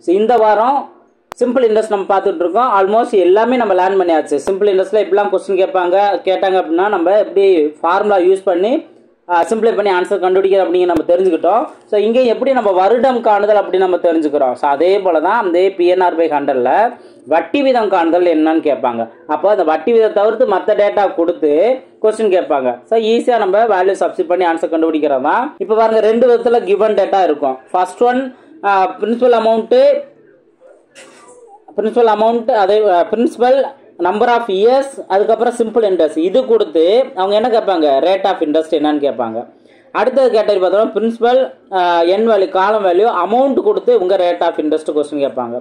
So இந்த வாரம் simple interest நம்ம பார்த்துட்டு இருக்கோம். ஆல்மோஸ்ட் எல்லாமே நம்ம லேர்ன் பண்ணியாச்சு. சிம்பிள் இன்ட்ரெஸ்ட்டில் எப்படிலாம் கொஸ்டின் கேட்டாங்க அப்படின்னா நம்ம எப்படி ஃபார்முலா யூஸ் பண்ணி சிம்பிளை பண்ணி ஆன்சர் கண்டுபிடிக்கிறது அப்படிங்கிற நம்ம தெரிஞ்சுக்கிட்டோம். ஸோ இங்கே எப்படி நம்ம வருடம் காணுதல் அப்படின்னு நம்ம தெரிஞ்சுக்கிறோம். ஸோ அதே போல் தான் அந்த PNR/100ல் வட்டி வீதம் காணுதல் என்னன்னு கேட்பாங்க. அப்போ அந்த வட்டி வீதம் தவிர்த்து மற்ற டேட்டா கொடுத்து கொஸ்டின் கேட்பாங்க. ஸோ ஈஸியாக நம்ம வேல்யூ சப்ஸ்டிட் பண்ணி ஆன்சர் கண்டுபிடிக்கிறது தான். இப்போ பாருங்க, ரெண்டு விதத்தில் கிவன் டேட்டா இருக்கும். ஃபர்ஸ்ட் ஒன் பிரின்சிபல் அமௌண்ட் அதே பிரின்சிபல் நம்பர் ஆஃப் இயர்ஸ், அதுக்கப்புறம் சிம்பிள் இன்ட்ரெஸ்ட் இது கொடுத்து அவங்க என்ன கேட்பாங்க, ரேட் ஆஃப் இன்ட்ரெஸ்ட் என்னன்னு கேட்பாங்க. அடுத்தது கேட்டகரி பார்த்தோம்னா பிரின்சிபல் என் வேல்யூ காலம் வேல்யூ அமௌண்ட் கொடுத்து உங்கள் ரேட் ஆஃப் இன்ட்ரெஸ்ட் கொஸ்டின் கேட்பாங்க.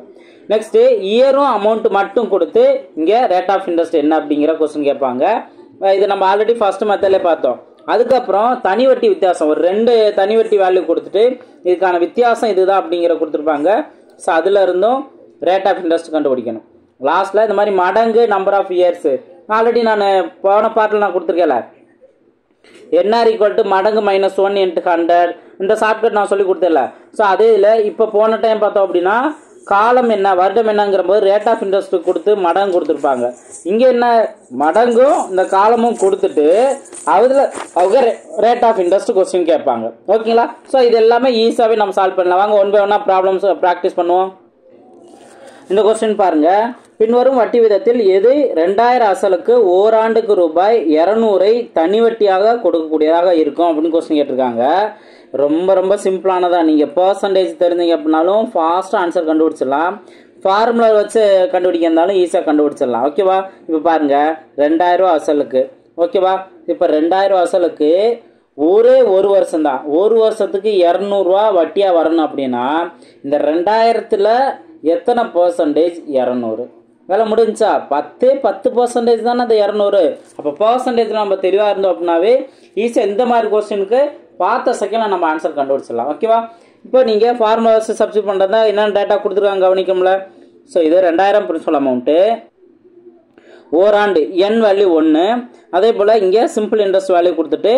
நெக்ஸ்ட்டு இயரும் அமௌண்ட் மட்டும் கொடுத்து இங்கே ரேட் ஆஃப் இன்ட்ரெஸ்ட் என்ன அப்படிங்கிற கொஸ்டின் கேட்பாங்க. இது நம்ம ஆல்ரெடி ஃபர்ஸ்ட் மெத்தட்லேயே பார்த்தோம். அதுக்கப்புறம் தனி வட்டி வித்தியாசம், ஒரு 2 தனி வட்டி வேல்யூ கொடுத்துட்டு இதுக்கான வித்தியாசம் இதுதான் அப்படிங்கிற கொடுத்துருப்பாங்க. ஸோ அதில் இருந்தும் ரேட் ஆஃப் இன்ட்ரெஸ்ட் கண்டுபிடிக்கணும். லாஸ்ட்டில் இந்த மாதிரி மடங்கு நம்பர் ஆஃப் இயர்ஸ் ஆல்ரெடி நான் போன பார்ட்டில் நான் கொடுத்துருக்கேன்ல, என்ஆர் ஈக்குவல் டு மடங்கு -1 × 100 இந்த ஷார்ட்கட் நான் சொல்லி கொடுத்தேன்ல. ஸோ அதே இதில் இப்போ போன டைம் பார்த்தோம் அப்படின்னா காலம் என்ன வருடம் என்னங்கிற போது ரேட் ஆஃப் இன்ட்ரெஸ்ட் கொடுத்து மடங்கு கொடுத்துருப்பாங்க. இங்கே என்ன மடங்கும் இந்த காலமும் கொடுத்துட்டு அதில் அவங்க ரேட் ஆஃப் இன்ட்ரெஸ்ட் கொஸ்டின் கேட்பாங்க. ஓகேங்களா? ஸோ இது எல்லாமே ஈஸியாகவே நம்ம சால்வ் பண்ணலாம். வாங்க ஒன் பை ஒன்னா ப்ராப்ளம்ஸ் ப்ராக்டிஸ் பண்ணுவோம். இந்த கொஸ்டின் பாருங்க, பின்வரும் வட்டி விதத்தில் எது 2000 அசலுக்கு ஓராண்டுக்கு ரூபாய் 200 தனி வட்டியாக கொடுக்கக்கூடியதாக இருக்கும் அப்படின்னு கொஸ்டின் கேட்டிருக்காங்க. ரொம்ப ரொம்ப சிம்பிளானதா. நீங்கள் பர்சன்டேஜ் தெரிஞ்சீங்க அப்படின்னாலும் ஃபாஸ்ட்டாக ஆன்சர் கண்டுபிடிச்சிடலாம். ஃபார்முலா வச்சு கண்டுபிடிக்கிறதாலும் ஈஸியாக கண்டுபிடிச்சிடலாம். ஓகேவா? இப்போ பாருங்க, 2000 அசலுக்கு. ஓகேவா? இப்போ 2000 அசலுக்கு ஒரே ஒரு வருஷம் தான், ஒரு வருஷத்துக்கு 200 வட்டியாக வரணும் அப்படின்னா இந்த 2000ல் எத்தனை பர்சன்டேஜ் 200? வேலை முடிஞ்சா 10% தானே அந்த 200. அப்போ பர்சன்டேஜ் நம்ம தெளிவாக இருந்தோம் அப்படின்னாவே ஈஸியாக இந்த மாதிரி கொஸ்டினுக்கு பார்த்த செகண்டில் நம்ம ஆன்சர் கண்டுபிடிச்சிடலாம். ஓகேவா? இப்போ நீங்கள் ஃபார்முலாஸ் சப்ஸ்டிட் பண்ணுறதா என்னென்ன டேட்டா கொடுத்துருக்காங்க கவனிக்கும்ல. ஸோ இது 2000 பிரின்சிபல் அமௌண்ட்டு, ஓராண்டு என் வேல்யூ 1, அதே போல் இங்கே சிம்பிள் இன்ட்ரெஸ்ட் வேல்யூ கொடுத்துட்டு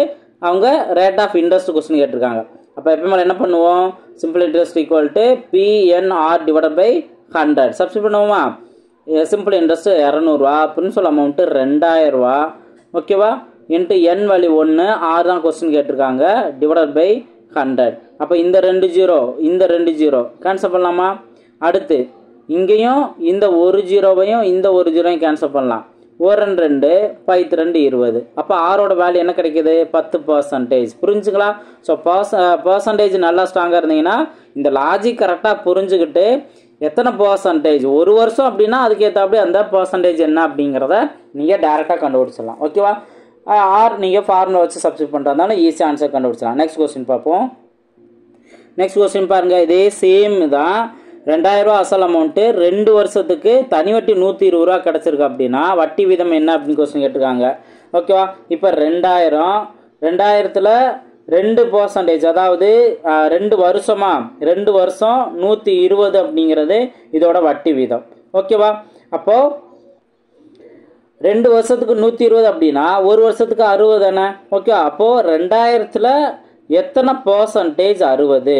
அவங்க ரேட் ஆஃப் இன்ட்ரெஸ்ட் கொஸ்டின் கேட்டிருக்காங்க. அப்போ எப்பவுமே என்ன பண்ணுவோம், simple interest equal to PNR/100 substitute பண்ணுவோமா. சிம்பிள் இன்ட்ரெஸ்ட் 200, பிரின்சிபல் அமௌண்ட்டு 2000, ஓகேவா, இன்ட்டு என் வேல்யூ 1, 6 தான் கொஸ்டின் கேட்டிருக்காங்க, /100. அப்போ இந்த 2 0 இந்த 2 0 கேன்சல் பண்ணலாமா. அடுத்து இங்கேயும் இந்த ஒரு ஜீரோவையும் இந்த ஒரு ஜீரோவையும் கேன்சல் பண்ணலாம். 1 2 2 20. அப்போ ஆரோட வேல்யூ என்ன கிடைக்கிது, 10%. புரிஞ்சுங்களா? ஸோ பர்சன்டேஜ் நல்லா ஸ்ட்ராங்காக இருந்தீங்கன்னா இந்த லாஜிக் கரெக்டாக புரிஞ்சுக்கிட்டு எத்தனை பர்சன்டேஜ் ஒரு வருஷம் அப்படின்னா அதுக்கேற்றாப்படி அந்த பர்சன்டேஜ் என்ன அப்படிங்கிறத நீங்கள் டேரெக்டாக கண்டுபிடிச்சிடலாம். ஓகேவா? ஆர் நீங்கள் ஃபார்முலா வச்சு சப்ஸ்டிட் பண்ணுறதுனால ஈஸியாக ஆன்சர் கண்டுபிடிச்சிடலாம். நெக்ஸ்ட் கொஸ்டின் பார்ப்போம். நெக்ஸ்ட் கொஸ்டின் பாருங்கள், இதே சேம் தான். 2000 அசல் அமௌண்ட்டு 2 வருஷத்துக்கு தனி வட்டி 120 ரூபா கிடச்சிருக்கு அப்படின்னா வட்டி வீதம் என்ன அப்படின்னு கொஸ்டின் கேட்டிருக்காங்க. ஓகேவா? இப்போ 2000ல் 2%, அதாவது 2 வருஷமா, 2 வருஷம் 120 அப்படிங்கிறது இதோட வட்டி வீதம். ஓகேவா? அப்போது 2 வருஷத்துக்கு 120 அப்படின்னா ஒரு வருஷத்துக்கு 60 தானே. ஓகே, அப்போது 2000ல் எத்தனை பர்சன்டேஜ் 60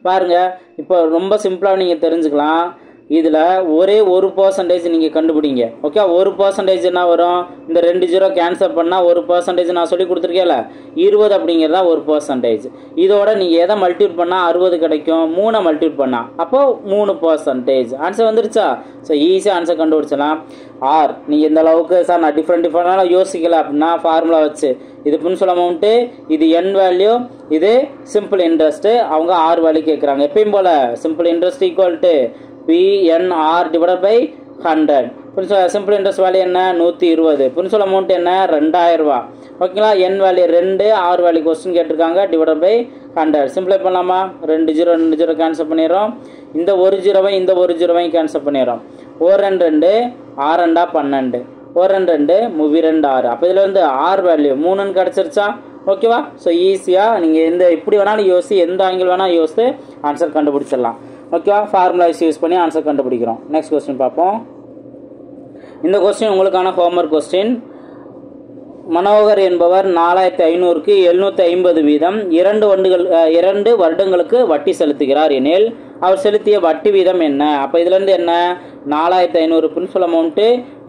பாருங்க. இப்போ ரொம்ப சிம்பிளாக நீங்கள் தெரிஞ்சுக்கலாம். இதில் ஒரே 1% நீங்கள் கண்டுபிடிங்க. ஓகே, 1% என்ன வரும், இந்த 2 0 கேன்சல் பண்ணால் 1% நான் சொல்லி கொடுத்துருக்கேன்ல, 20 அப்படிங்கிறதா 1%. இதோட நீங்கள் எதை மல்டிபிள் பண்ணால் 60 கிடைக்கும், 3 மல்டிபிள் பண்ணால் அப்போது 3%. ஆன்சர் வந்துருச்சா? ஸோ ஈஸியாக ஆன்சர் கண்டுபிடிச்சலாம். ஆர் நீங்கள் இந்த அளவுக்கு சார் நான் டிஃப்ரெண்டாக யோசிக்கல அப்படின்னா ஃபார்முலா வச்சு இது பிரின்சிபல் அமௌண்ட்டு, இது என் வேல்யூ, இது சிம்பிள் இன்ட்ரெஸ்ட்டு, அவங்க ஆர் வேல்யூ கேட்குறாங்க. எப்பயும் போல் simple interest equal to PNR/100. Simple interest value என்ன, 120. பிரின்சிபல் அமௌண்ட் என்ன, 2000 ரூபா. ஓகேங்களா? N value 2, R value question கேட்டிருக்காங்க, /100. சிம்பிளை பண்ணலாமா. 2 0 கேன்சல் பண்ணிடுறோம். இந்த ஒரு ஜீரோவையும் இந்த ஒரு ஜீரோவையும் கேன்சல் பண்ணிடுறோம். 1 2 6 2 12, 1 2 2 6. அப்போ இதில் வந்து ஆர் வேல்யூ 3ன்னு கிடச்சிருச்சா? ஓகேவா? ஸோ ஈஸியாக நீங்கள் இப்படி வேணாலும் யோசி, எந்த ஆங்கிள் வேணாலும் யோசித்து ஆன்சர் கண்டுபிடிச்சிடலாம். ஓகேவா? ஃபார்முலாஸ் யூஸ் பண்ணி ஆன்சர் கண்டுபிடிக்கிறோம். நெக்ஸ்ட் கொஸ்டின் பார்ப்போம். இந்த கொஸ்டின் உங்களுக்கான ஹோம்ஒர்க் கொஸ்டின். மனோகர் என்பவர் 4500க்கு 750 வீதம் 2 வருடங்களுக்கு வட்டி செலுத்துகிறார் எனில் அவர் செலுத்திய வட்டி வீதம் என்ன? அப்போ இதுலேருந்து என்ன 4500 பிரின்சிபல் அமௌண்ட்டு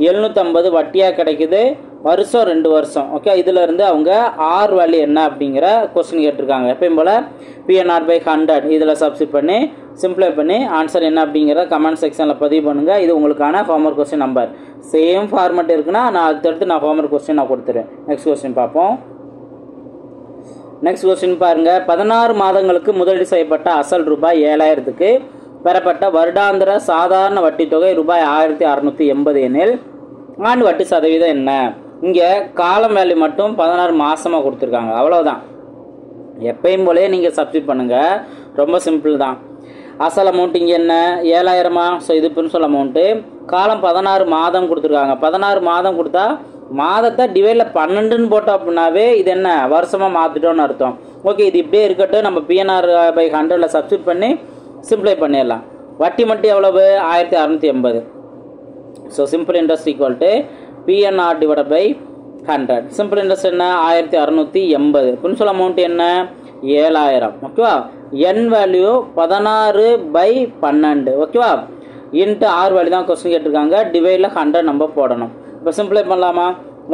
750 வட்டியாக கிடைக்குது, வருஷம் 2 வருஷம். ஓகே, இதிலேருந்து அவங்க ஆர் வேல்யூ என்ன அப்படிங்கிற கொஸ்டின் கேட்டிருக்காங்க. எப்பயும் போல் PNR/100 இதில் சப்ஸ்டிட் பண்ணி சிம்பிளை பண்ணி ஆன்சர் என்ன அப்படிங்கிற கமெண்ட் செக்ஷனில் பதிவு பண்ணுங்கள். இது உங்களுக்கான homework question number. Same format இருக்குன்னா நான் அடுத்தடுத்து நான் ஹோம்ஒர்க் கொஸ்டின் நான் கொடுத்துருவேன். நெக்ஸ்ட் கொஸ்டின் பார்ப்போம். நெக்ஸ்ட் கொஸ்டின் பாருங்க. 16 மாதங்களுக்கு முதலீடு செய்யப்பட்ட அசல் ரூபாய் 7000க்கு பெறப்பட்ட வருடாந்திர சாதாரண வட்டி தொகை ரூபாய் 1680 எனில் ஆண்டு வட்டி சதவீதம் என்ன? இங்கே காலம் வேல்யூ மட்டும் 16 மாசமாக கொடுத்துருக்காங்க, அவ்வளோதான். எப்பயும் போலே நீங்கள் சப்ஸ்டிட் பண்ணுங்கள், ரொம்ப சிம்பிள் தான். அசல் அமௌண்ட் இங்கே என்ன 7000மா? ஸோ இது பிரின்சிபல் அமௌண்ட்டு. காலம் 16 மாதம் கொடுத்துருக்காங்க. 16 மாதம் கொடுத்தா மாதத்தை டிவைடில் 12ன்னு போட்டோம் அப்படின்னாவே இது என்ன வருஷமாக மாற்றிட்டோன்னு அர்த்தம். ஓகே, இது இப்படியே இருக்கட்டும். நம்ம PNR/100 சப்ஸ்டிட் பண்ணி சிம்பிளை பண்ணிடலாம். வட்டி மட்டும் எவ்வளவு 1680. So simple interest equal to PNR/100. Simple interest என்ன 1680. பிரின்சிபல் அமௌண்ட் என்ன 7000. ஓகேவா? என் வேல்யூ 16/12. ஓகேவா? இன்ட்டு ஆர் வேல்யூ தான் கொஸ்டின் கேட்டிருக்காங்க. டிவைடில் 100 நம்ம போடணும். இப்போ சிம்பிளை பண்ணலாமா?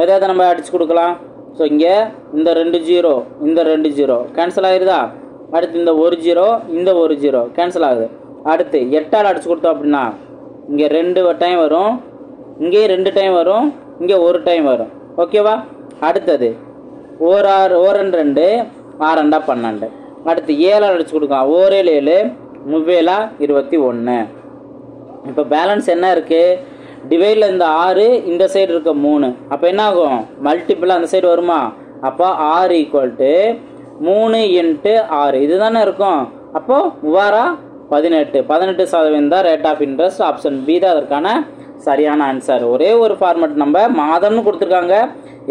எதாவது நம்ம அடிச்சு கொடுக்கலாம். ஸோ இங்கே இந்த 2 0 இந்த 2 0 கேன்சல் ஆகிருதா? அடுத்து இந்த 1 0 இந்த 1 0 கேன்சல் ஆகுது. அடுத்து 8ஆல் அடிச்சு கொடுத்தோம் அப்படின்னா இங்கே 2 டைம் வரும், இங்கே 2 டைம் வரும், இங்கே 1 டைம் வரும். ஓகேவா? அடுத்தது 1 6 1 2 6 2 12. அடுத்து 7ஆல் அடிச்சு கொடுக்கலாம். 1 7 7 21. இப்போ பேலன்ஸ் என்ன இருக்குது? டிவைடில் இந்த 6 இந்த சைடு இருக்க 3. அப்போ என்ன ஆகும்? மல்டிப்பிளாக அந்த சைடு வருமா? அப்போ R ஈக்குவல் டு 3 × 6 இது தானே இருக்கும். அப்போது 3 18% தான் rate of interest. Option B தான் அதற்கான சரியான ஆன்சர். ஒரே ஒரு ஃபார்மெட் நம்ம மாதம்னு கொடுத்துருக்காங்க.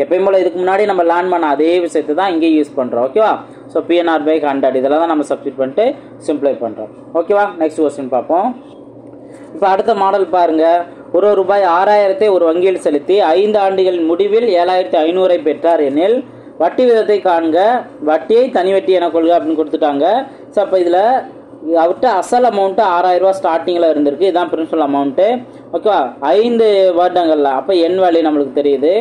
எப்பயும் போல் இதுக்கு முன்னாடி நம்ம லேர்ன் பண்ண அதே விஷயத்தை தான் இங்கே யூஸ் பண்ணுறோம். ஓகேவா? ஸோ PNR/100 இதெல்லாம் தான் நம்ம சப்ஸ்டிட் பண்ணிட்டு சிம்பிளை பண்ணுறோம். ஓகேவா? நெக்ஸ்ட் கொஸ்டின் பார்ப்போம். இப்போ அடுத்த மாடல் பாருங்கள். ஒரு ரூபாய் 6000 ஒரு வங்கியில் செலுத்தி 5 ஆண்டுகளின் முடிவில் 7500 பெற்றார் எனில் வட்டி விதத்தை காண்க, வட்டியை தனி வட்டி என கொள்க அப்படின்னு கொடுத்துட்டாங்க. ஸோ அப்போ இதில் அவர்கிட்ட அசல் அமௌண்ட்டு 6000 ரூபா ஸ்டார்டிங்கில் இருந்திருக்கு. இதுதான் பிரின்சிபல் அமௌண்ட்டு. ஓகேவா? 5 வருடங்களில் அப்போ என் வேல்யூ நம்மளுக்கு தெரியுது.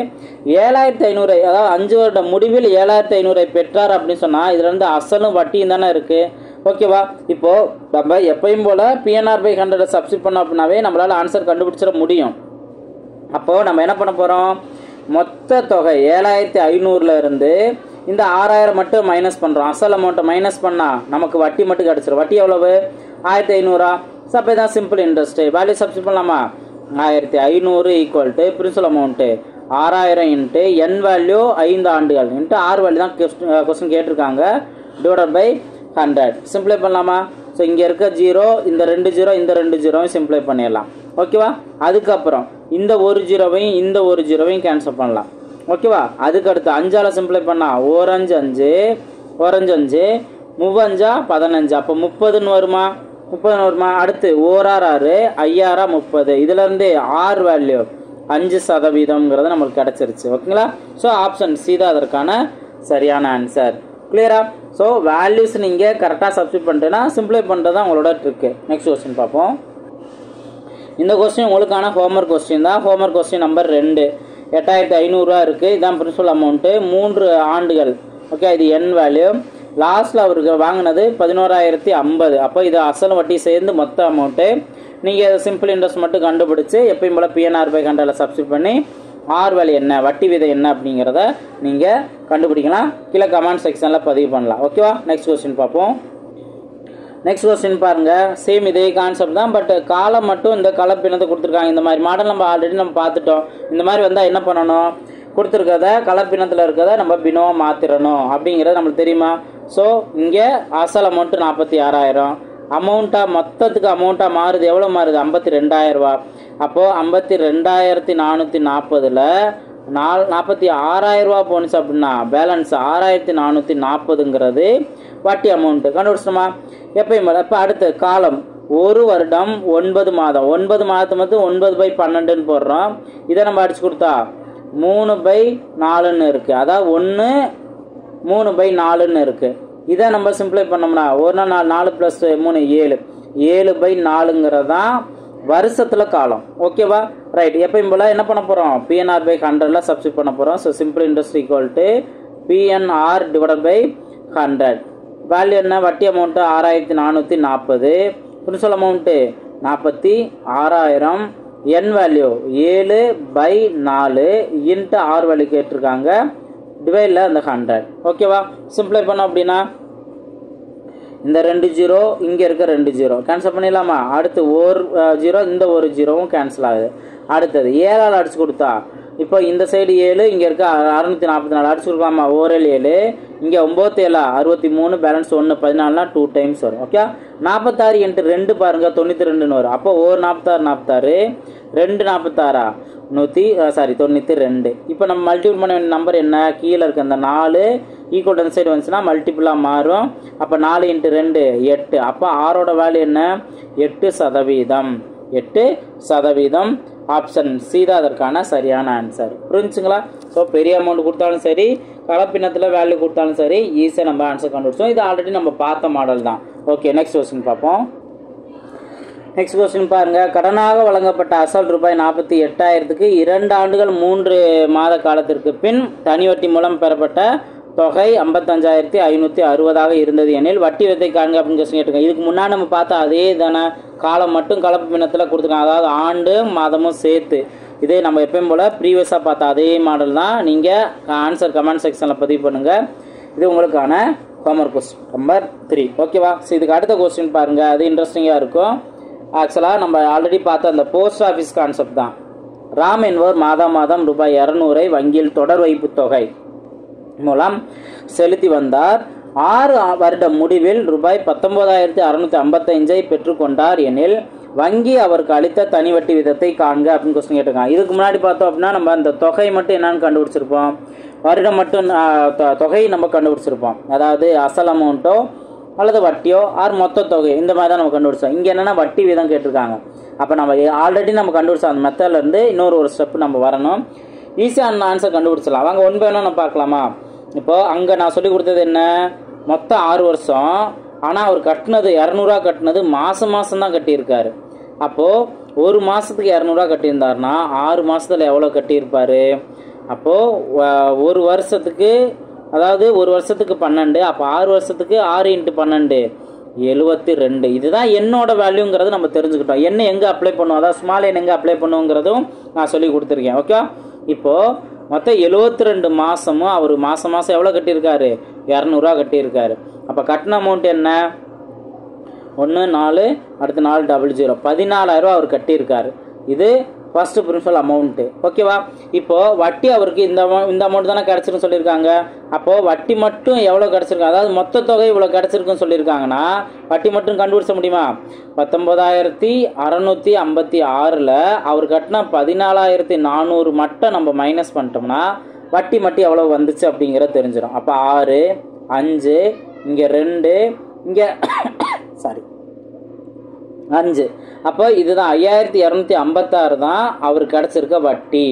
7500 அதாவது 5 வருட முடிவில் 7500 பெற்றார் அப்படின்னு சொன்னால் இதுலேருந்து அசலும் வட்டியும் தானே இருக்குது. ஓகேவா? இப்போது நம்ம எப்பயும் போல் PNR/100 சப்ஸ்டிட் பண்ணோம் அப்படின்னாவே நம்மளால் ஆன்சர் கண்டுபிடிச்சிட முடியும். அப்போது நம்ம என்ன பண்ண போகிறோம்? மொத்த தொகை 7500 இருந்து இந்த 6000 மட்டும் மைனஸ் பண்ணுறோம். அசல் அமௌண்ட்டை மைனஸ் பண்ணால் நமக்கு வட்டி மட்டும் கிடச்சிரும். வட்டி எவ்வளவு 1500. ஸோ அப்போ தான் சிம்பிள் இன்ட்ரெஸ்ட்டு. வேல்யூ சப்ஸ்டிட் பண்ணலாமா? 1500 equal to principal amount 6000 into n value 5 ஆண்டுகள் இன்ட்டு ஆர் வேல்யூ தான் கொஸ்டின் கேட்டிருக்காங்க, டிவைடட் பை 100. சிம்பிளை பண்ணலாமா? ஸோ இங்கே இருக்க 0 இந்த 2 0 இந்த 2 0 சிம்பிளை பண்ணிடலாம். ஓகேவா? அதுக்கப்புறம் இந்த 1 0வையும் இந்த 1 0வையும் கேன்சல் பண்ணலாம். ஓகேவா? அதுக்கடுத்து 5ஆல் சிம்பிளை பண்ணால் 1 5 5 1 5 5 3 5 15. அப்போ 30ன்னு வருமா? 30 வருமா? அடுத்து 1 6 6 5 6 30. இதுலேருந்து ஆர் வேல்யூ 5% நம்மளுக்கு கிடச்சிருச்சு. ஓகேங்களா? ஸோ ஆப்ஷன் சி தான் அதற்கான சரியான ஆன்சர். கிளியரா? ஸோ வேல்யூஸ் நீங்கள் கரெக்டாக சப்ஸ்டிட் பண்ணிட்டேன்னா சிம்பிளை பண்ணுறது தான் உங்களோட ட்ரிக்கு. நெக்ஸ்ட் கொஸ்டின் பார்ப்போம். இந்த கொஸ்டின் உங்களுக்கான ஹோம்ஒர்க் கொஸ்டின் தான். Homework question number 2. 8500 இருக்குது. இதுதான் பிரின்சிபல் அமௌண்ட்டு. 3 ஆண்டுகள். ஓகே, இது என் வேல்யூ. லாஸ்ட்டில் அவருக்கு வாங்கினது 11050. அப்போ இது அசல் வட்டி சேர்ந்து மொத்த அமௌண்ட்டு. நீங்கள் சிம்பிள் இன்ட்ரெஸ்ட் மட்டும் கண்டுபிடிச்சி எப்பயும் போல் PNR/100 சப்ஸ்டிட் பண்ணி ஆர் வேல்யூ என்ன, வட்டி விதை என்ன அப்படிங்கிறத நீங்கள் கண்டுபிடிக்கலாம். கீழே கமெண்ட் செக்ஷனில் பதிவு பண்ணலாம். ஓகேவா? நெக்ஸ்ட் கொஸ்டின் பார்ப்போம். நெக்ஸ்ட் கொஸ்டின் பாருங்கள். சேம் இதே கான்செப்ட் தான், பட் காலம் மட்டும் இந்த கலப்பினத்தை கொடுத்துருக்காங்க. இந்த மாதிரி மாடல் நம்ம ஆல்ரெடி நம்ம பார்த்துட்டோம். இந்த மாதிரி வந்தால் என்ன பண்ணணும்? கொடுத்துருக்கத கலப்பினத்தில் இருக்கிறத நம்ம பினோவாக மாற்றிடணும் அப்படிங்கிறது நம்மளுக்கு தெரியுமா? ஸோ இங்கே அசல் அமௌண்ட்டு 46000. அமௌண்ட்டாக மொத்தத்துக்கு அமௌண்ட்டாக மாறுது. எவ்வளோ மாறுது? 52000 ரூபா. அப்போது 52440 46000 ரூபா போணுச்சு அப்படின்னா பேலன்ஸ் 6440ங்கிறது வட்டி அமௌண்ட்டு. கண்டுபிடிச்சோமா? எப்பயும் இப்போ அடுத்த காலம் 1 வருடம் 9 மாதம். 9 மாதத்து மட்டும் 9/12ன்னு போடுறோம். இதை நம்ம அடிச்சு கொடுத்தா 3/4ன்னு இருக்குது. அதாவது 1 3/4ன்னு இருக்குது. இதை நம்ம சிம்பிளை பண்ணோம்னா 1 4 4 + 3 7. 7/4ங்கிறது தான் வருஷத்தில் காலம். ஓகேவா? ரைட். எப்பயும் போல் என்ன பண்ண போகிறோம்? PNR/100 சப்ஸ்டிட் பண்ண போகிறோம். So simple interest equal to PNR/100. Value என்ன? வட்டி அமௌண்ட்டு 6440, பிரின்சிபல் அமௌண்ட்டு 46000, என் வேல்யூ 7/4 இன்ட்டு ஆர் வேல்யூ கேட்டிருக்காங்க, டிவைடில் அந்த 100. ஓகேவா? சிம்பிளை பண்ணோம் அப்படின்னா இந்த 2 0 இங்கே இருக்க 2 0 கேன்சல் பண்ணிடலாமா? அடுத்து ஒரு 0, இந்த ஒரு 0வும் கேன்சல் ஆகுது. அடுத்தது 7ஆல் அடிச்சு கொடுத்தா இப்போ இந்த சைடு 7, இங்கே இருக்க 644 அடிச்சு கொடுக்கலாமா? 1 7, இங்கே 9 7 63, பேலன்ஸ் 1 14னா 2 டைம்ஸ் வரும். ஓகே? 46 × 2 பாருங்க 92ன்னு வரும். அப்போ ஒரு 46 46, 2 46 92. இப்போ நம்ம மல்டிபிள் பண்ண வேண்டிய நம்பர் என்ன? கீழே இருக்க அந்த 4 ஈக்குவல் அந்த சைடு வந்துச்சுன்னா மல்டிபிளாக மாறும். அப்போ 4 × 2 8. அப்போ ஆரோட வேல்யூ என்ன? 8%. 8%. ஆப்ஷன் சி தான் அதற்கான சரியான ஆன்சர். புரிஞ்சுங்களா? ஸோ பெரிய அமௌண்ட் கொடுத்தாலும் சரி, கலப்பினத்தில் வேல்யூ கொடுத்தாலும் சரி, ஈஸியாக நம்ம ஆன்சர் கண்டுபிடிச்சோம். இது ஆல்ரெடி நம்ம பார்த்த மாடல் தான். ஓகே, நெக்ஸ்ட் கொஸ்டின் பார்ப்போம். நெக்ஸ்ட் கொஸ்டின் பாருங்க. கடனாக வழங்கப்பட்ட அசல் ரூபாய் 48,000க்கு 2 ஆண்டுகள் 3 மாத காலத்திற்கு பின் தனி வட்டி மூலம் பெறப்பட்ட தொகை 55,560 இருந்தது எனில் வட்டி விதத்தை காண்க அப்படின்னு கேட்டிருக்கேன். இதுக்கு முன்னாடி நம்ம பார்த்தா அதே தானே காலம் மட்டும் கலப்பு பின்னத்தில் கொடுத்துருக்காங்க, அதாவது ஆண்டு மாதமும் சேர்த்து. இதே நம்ம எப்பயும் போல் ப்ரீவியஸாக பார்த்தா அதே மாடல் தான். நீங்கள் ஆன்சர் கமெண்ட் செக்ஷனில் பதிவு பண்ணுங்கள். இது உங்களுக்கான ஹோம்வொர்க் கொஸ்டின் நம்பர் 3. ஓகேவா? ஸோ இதுக்கு அடுத்த கொஸ்டின் பாருங்கள், அது இன்ட்ரெஸ்டிங்காக இருக்கும். ஆக்சுவலாக நம்ம ஆல்ரெடி பார்த்த அந்த போஸ்ட் ஆஃபீஸ் கான்செப்ட் தான். ராம் என்பவர் மாதம் ரூபாய் 200 வங்கியில் தொடர் வைப்பு தொகை மூலம் செலுத்தி வந்தார். 6 வருட முடிவில் ரூபாய் 19,655 பெற்றுக்கொண்டார் எனில் வங்கி அவருக்கு அளித்த தனி வட்டி விதத்தை காண்க அப்படின்னு கொஸ்டின் கேட்டிருக்காங்க. இதுக்கு முன்னாடி பார்த்தோம் அப்படின்னா நம்ம அந்த தொகை மட்டும் என்னன்னு கண்டுபிடிச்சிருப்போம், வருடம் மட்டும் தொகை நம்ம கண்டுபிடிச்சிருப்போம். அதாவது அசல் அமௌண்ட்டோ அல்லது வட்டியோ ஆர் மொத்த தொகை இந்த மாதிரி தான் நம்ம கண்டுபிடிச்சோம். இங்கே என்னென்னா வட்டி வீதம் கேட்டிருக்காங்க. அப்போ நம்ம ஆல்ரெடி நம்ம கண்டுபிடிச்சோம் அந்த மெத்தட்லேருந்து இன்னொரு ஸ்டெப் நம்ம வரணும். ஈஸியாக அந்த ஆன்சர் கண்டுபிடிச்சலாம். வாங்க ஒன் பை ஒன்னாக நம்ம பார்க்கலாமா? இப்போது அங்கே நான் சொல்லி கொடுத்தது என்ன? மொத்தம் 6 வருஷம். ஆனால் அவர் கட்டினது 200 கட்டினது மாதம் தான் கட்டியிருக்காரு. அப்போது ஒரு மாதத்துக்கு 200 கட்டியிருந்தாருன்னா 6 மாதத்தில் எவ்வளோ கட்டியிருப்பார்? அப்போது ஒரு வருஷத்துக்கு, அதாவது ஒரு வருஷத்துக்கு 12, அப்போ 6 வருஷத்துக்கு 6 × 12 72. இதுதான் என்னோட வேல்யூங்கிறது நம்ம தெரிஞ்சுக்கிட்டோம். என்ன எங்கே அப்ளை பண்ணுவோம், அதாவது ஸ்மால் என் எங்கே அப்ளை பண்ணுவோங்கிறதும் நான் சொல்லி கொடுத்துருக்கேன். ஓகே? இப்போது மொத்தம் 72 மாதமும் அவர் மாதம் எவ்வளோ கட்டியிருக்காரு? 200 கட்டியிருக்காரு. அப்போ கட்டின அமௌண்ட் என்ன? 1 4, அடுத்து 4 00, 14,000 அவர் கட்டியிருக்காரு. இது ஃபர்ஸ்ட் பிரின்சிபல் அமௌண்ட்டு. ஓகேவா? இப்போது வட்டி அவருக்கு இந்த அமௌண்ட் தானே கிடச்சிருக்குன்னு சொல்லியிருக்காங்க. அப்போது வட்டி மட்டும் எவ்வளோ கிடச்சிருக்கு, அதாவது மொத்த தொகை இவ்வளோ கிடச்சிருக்குன்னு சொல்லியிருக்காங்கன்னா வட்டி மட்டும் கண்டுபிடிச்ச முடியுமா? 19,656ல் அவர் கட்டினா 14,400 மட்டும் நம்ம மைனஸ் பண்ணிட்டோம்னா வட்டி மட்டும் எவ்வளோ வந்துச்சு அப்படிங்கிறத தெரிஞ்சிடும். அப்போ 6 5, இங்கே 2, இங்கே சாரி 5. அப்போ இதுதான் 5,256 தான் அவருக்கு கிடச்சிருக்க வட்டி.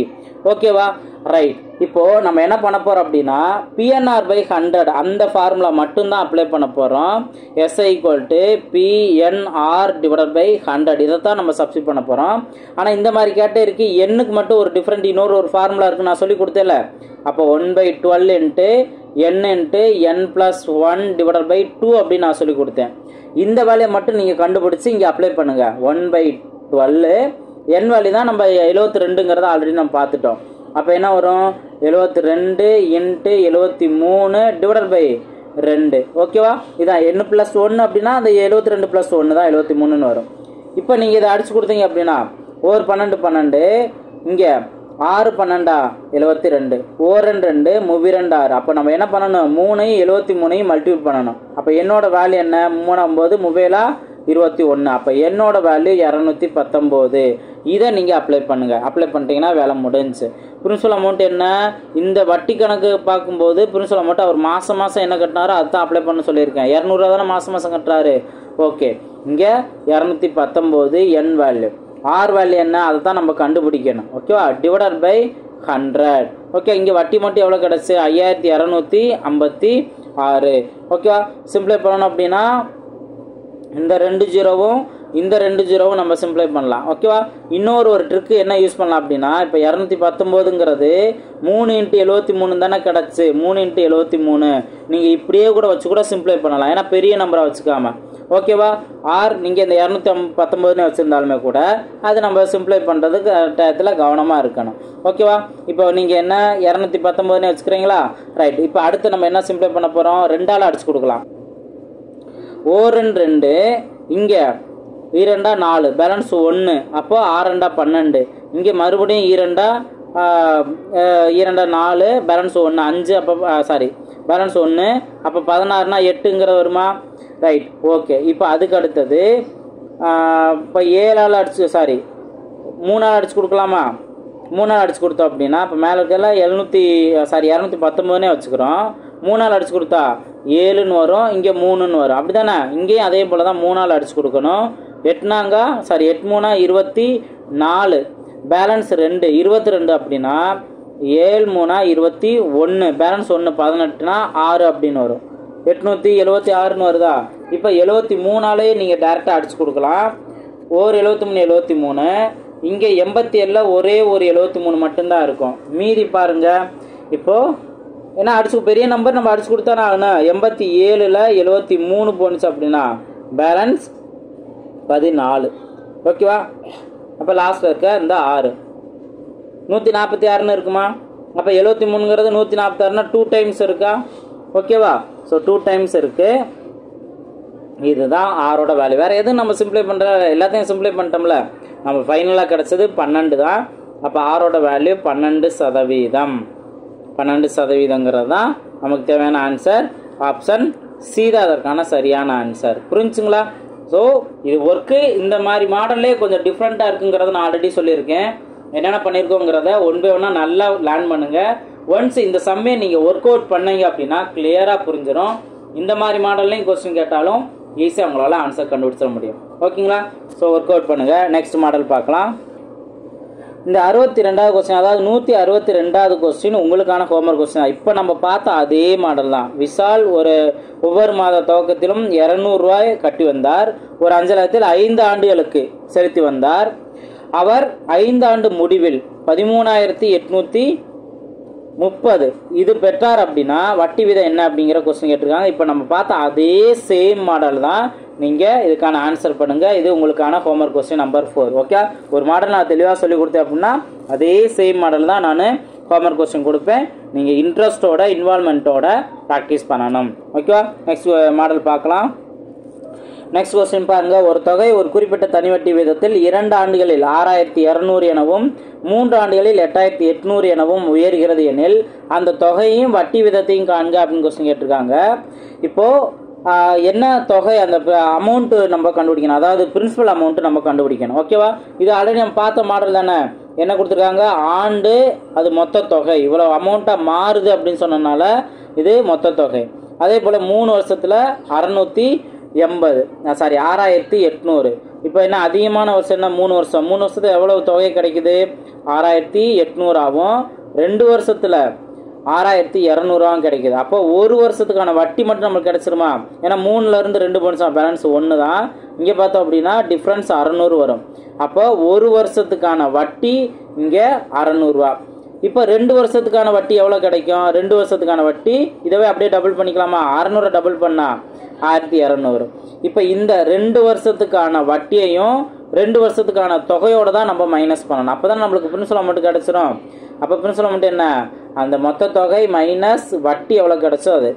ஓகேவா? ரைட். இப்போது நம்ம என்ன பண்ண போகிறோம் அப்படின்னா PNR/100 அந்த ஃபார்முலா மட்டும்தான் அப்ளை பண்ண போகிறோம். SI = PNR/100 இதைத்தான் நம்ம சப்ஸ்டிட் பண்ண போகிறோம். ஆனால் இந்த மாதிரி கேட்டகரிக்கு எண்ணுக்கு மட்டும் ஒரு டிஃப்ரெண்ட் இன்னொரு ஃபார்முலா இருக்குது, நான் சொல்லி கொடுத்தேன்ல. அப்போ 1/12 n × n+1/2 அப்படின்னு நான் சொல்லி கொடுத்தேன். இந்த வேலையை மட்டும் நீங்கள் கண்டுபிடிச்சி இங்கே அப்ளை பண்ணுங்கள். 1/12 n வேல்யூ தான் நம்ம 72ங்கிறத ஆல்ரெடி நம்ம பார்த்துட்டோம். அப்போ என்ன வரும்? 72 × 73/2. ஓகேவா? இதான் n+1 அப்படின்னா அந்த 72 + 1 தான் 73ன்னு வரும். இப்போ நீங்கள் இதை அடிச்சு கொடுத்தீங்க அப்படின்னா ஒரு 12 12, இங்கே 6 12 72, 1 2 2 6. அப்போ நம்ம என்ன பண்ணணும்? 3 73 மல்டிபிள் பண்ணணும். அப்போ என்னோட வேல்யூ என்ன? 3 9 21. அப்போ என்னோட வேல்யூ 219. இதை நீங்கள் அப்ளை பண்ணுங்கள். அப்ளை பண்ணிட்டீங்கன்னா வேலை முடிஞ்சு. பிரின்சிபல் அமௌண்ட் என்ன? இந்த வட்டி கணக்கு பார்க்கும்போது பிரின்சிபல் அமௌண்ட் அவர் மாதம் என்ன கட்டினாரோ அதுதான் அப்ளை பண்ண சொல்லியிருக்கேன். 200 தானே மாதம் கட்டுறாரு. ஓகே, இங்கே 219 என் வேல்யூ. ஆர் வேல்யூ என்ன? அதை தான் நம்ம கண்டுபிடிக்கணும். ஓகேவா? /100. ஓகே, இங்கே வட்டி மட்டும் எவ்வளோ கிடச்சி? 5,256. ஓகேவா? சிம்பிளை பண்ணணும் அப்படின்னா இந்த 2 ஜீரோவும் இந்த 2 ஜீரோவும் நம்ம சிம்பிளை பண்ணலாம். ஓகேவா? இன்னொரு ட்ரிக்கு என்ன யூஸ் பண்ணலாம் அப்படின்னா, இப்போ 219ங்கிறது 3 × 73 தானே கிடச்சி, 3 × 73 நீங்கள் இப்படியே கூட வச்சு கூட சிம்பிளை பண்ணலாம். ஏன்னா பெரிய நம்பரை வச்சுக்காம. ஓகேவா? ஆர் நீங்கள் இந்த 219 வச்சுருந்தாலுமே கூட அது நம்ம சிம்பிளை பண்ணுறதுக்கு டயத்தில் கவனமாக இருக்கணும். ஓகேவா? இப்போ நீங்கள் என்ன 219 வச்சுக்கிறீங்களா? ரைட். இப்போ அடுத்து நம்ம என்ன சிம்பிளை பண்ண போகிறோம்? 2ஆல் அடிச்சு கொடுக்கலாம். 2 இங்கே 2 4 பேலன்ஸ் 1, அப்போ 6 12. இங்கே மறுபடியும் 2 4 பேலன்ஸ் 1 5, அப்போ சாரி பேலன்ஸ் 1, அப்போ 16னா 8ங்கிற வருமா? ரைட். ஓகே. இப்போ அதுக்கு அடுத்தது இப்போ 7ஆல் அடிச்சு 3ஆல் அடிச்சு கொடுக்கலாமா? 3ஆல் அடிச்சு கொடுத்தோம் அப்படின்னா இப்போ மேலே இருக்கலாம் 219 வச்சுக்கிறோம். 3ஆல் அடிச்சு கொடுத்தா 7ன்னு வரும், இங்கே 3ன்னு வரும். அப்படி தானே? இங்கேயும் அதே போல் தான் 3ஆல் அடிச்சு கொடுக்கணும். 8 3 24 பேலன்ஸ் 2 22 அப்படின்னா 7 3 21 பேலன்ஸ் 1 18னா 6 அப்படின்னு வரும். 876ன்னு வருதா? இப்போ 73ஆலேயே நீங்கள் டேரெக்டாக அடிச்சு கொடுக்கலாம். 73 73. இங்கே 87ல் ஒரே ஒரு 73 மட்டும்தான் இருக்கும். மீதி பாருங்கள். இப்போது ஏன்னா அடிச்சு பெரிய நம்பர் நம்ம அடிச்சு கொடுத்தானே ஆகணும். 87ல் 73 போணுச்சு அப்படின்னா பேலன்ஸ் 14. ஓகேவா? அப்போ லாஸ்ட்டில் இருக்க இந்த 6 146ன்னு இருக்குமா? அப்போ 73ங்கிறது 146னா 2 டைம்ஸ் இருக்கா? ஓகேவா? ஸோ 2 டைம்ஸ் இருக்குது. இதுதான் ஆரோட வேல்யூ. வேறு எதுவும் நம்ம சிம்பிளை பண்ணுற எல்லாத்தையும் சிம்பிளை பண்ணிட்டோம்ல. நம்ம ஃபைனலாக கிடச்சது 12 தான். அப்போ ஆரோட வேல்யூ 12%. 12%ங்கிறது தான் நமக்கு தேவையான ஆன்சர். ஆப்ஷன் சி தான் அதற்கான சரியான ஆன்சர். புரிஞ்சுங்களா? ஸோ இது ஒர்க்கு இந்த மாதிரி மாடல்லே கொஞ்சம் டிஃப்ரெண்ட்டாக இருக்குங்கிறத நான் ஆல்ரெடி சொல்லியிருக்கேன். என்னென்ன பண்ணியிருக்கோங்கிறத ஒன் பை ஒன்னாக நல்லா லேர்ன் பண்ணுங்கள். ஒன்ஸ் இந்த சம்மே நீங்கள் ஒர்க் அவுட் பண்ணீங்க அப்படின்னா கிளியராக புரிஞ்சிடும். இந்த மாதிரி மாடல்லையும் கொஸ்டின் கேட்டாலும் ஈஸியாக உங்களால் ஆன்சர் கண்டுபிடிச்சிட முடியும். ஓகேங்களா? ஸோ ஒர்க் அவுட் பண்ணுங்கள். நெக்ஸ்ட் மாடல் பார்க்கலாம். இந்த 62வது கொஸ்டின், அதாவது 162வது கொஸ்டின் உங்களுக்கான ஹோம்ஒர்க் கொஸ்டின். இப்போ நம்ம பார்த்த அதே மாடல் தான். விஷால் ஒவ்வொரு மாத துவக்கத்திலும் 200 ரூபாய் கட்டி வந்தார். ஒரு அஞ்சலகத்தில் 5 ஆண்டுகளுக்கு செலுத்தி வந்தார். அவர் 5 ஆண்டு முடிவில் 13,830 இது பெற்றார் அப்படின்னா வட்டி விதம் என்ன அப்படிங்கிற கொஸ்டின் கேட்டிருக்காங்க. இப்போ நம்ம பார்த்த அதே சேம் மாடல் தான். நீங்கள் இதுக்கான ஆன்சர் பண்ணுங்கள். இது உங்களுக்கான ஹோம்ஒர்க் கொஸ்டின் நம்பர் 4. ஓகே? ஒரு மாடல் நான் தெளிவாக சொல்லி கொடுத்தேன் அப்படின்னா அதே சேம் மாடல் தான் நான் ஹோம்ஒர்க் கொஸ்டின் கொடுப்பேன். நீங்கள் இன்ட்ரெஸ்ட்டோட இன்வால்மெண்ட்டோட ப்ராக்டிஸ் பண்ணணும். ஓகேவா? நெக்ஸ்ட் மாடல் பார்க்கலாம். நெக்ஸ்ட் கொஸ்டின் பாருங்க. ஒரு தொகை ஒரு குறிப்பிட்ட தனிவட்டி வீதத்தில் 2 ஆண்டுகளில் 6,200 எனவும் 3 ஆண்டுகளில் 8,800 எனவும் உயர்கிறது எனில் அந்த தொகையும் வட்டி விதத்தையும் காண்க அப்படின்னு கொஸ்டின் கேட்டிருக்காங்க. இப்போ என்ன தொகை அந்த அமௌண்ட் நம்ம கண்டுபிடிக்கணும். அதாவது பிரின்சிபல் அமௌண்ட் நம்ம கண்டுபிடிக்கணும். ஓகேவா? இது ஆல்ரெடி நம்ம பார்த்த மாடல் தானே. என்ன கொடுத்துருக்காங்க? ஆண்டு அது மொத்த தொகை இவ்வளோ அமௌண்ட்டாக மாறுது அப்படின்னு சொன்னனால இது மொத்த தொகை. அதே போல் 3 வருஷத்தில் 6,800. இப்போ என்ன அதிகமான வருஷம் என்ன? 3 வருஷம். 3 வருஷத்துல எவ்வளவு தொகை கிடைக்குது? 6,800 ஆகும். 2 வருஷத்துல 6,200 கிடைக்குது. அப்போ ஒரு வருஷத்துக்கான வட்டி மட்டும் நம்மளுக்கு கிடைச்சிருமா? ஏன்னா 3ல இருந்து 2 போனுச்சா பேலன்ஸ் 1 தான். இங்கே பார்த்தோம் அப்படின்னா டிஃப்ரென்ஸ் 600 வரும். அப்போ ஒரு வருஷத்துக்கான வட்டி இங்கே 600 ரூபா. இப்போ 2 வருஷத்துக்கான வட்டி எவ்வளோ கிடைக்கும்? 2 வருஷத்துக்கான வட்டி இதவே அப்படியே டபுள் பண்ணிக்கலாமா? 600 டபுள் பண்ணா 1200. இப்போ இந்த 2 வருஷத்துக்கான வட்டியையும் 2 வருஷத்துக்கான தொகையோடு தான் நம்ம மைனஸ் பண்ணணும். அப்போ தான் நம்மளுக்கு பிரின்சிபல் அமௌண்ட் கிடச்சிரும். அப்போ பிரின்சிபல் அமௌண்ட் என்ன? அந்த மொத்த தொகை மைனஸ் வட்டி எவ்வளோ கிடச்சோ அது.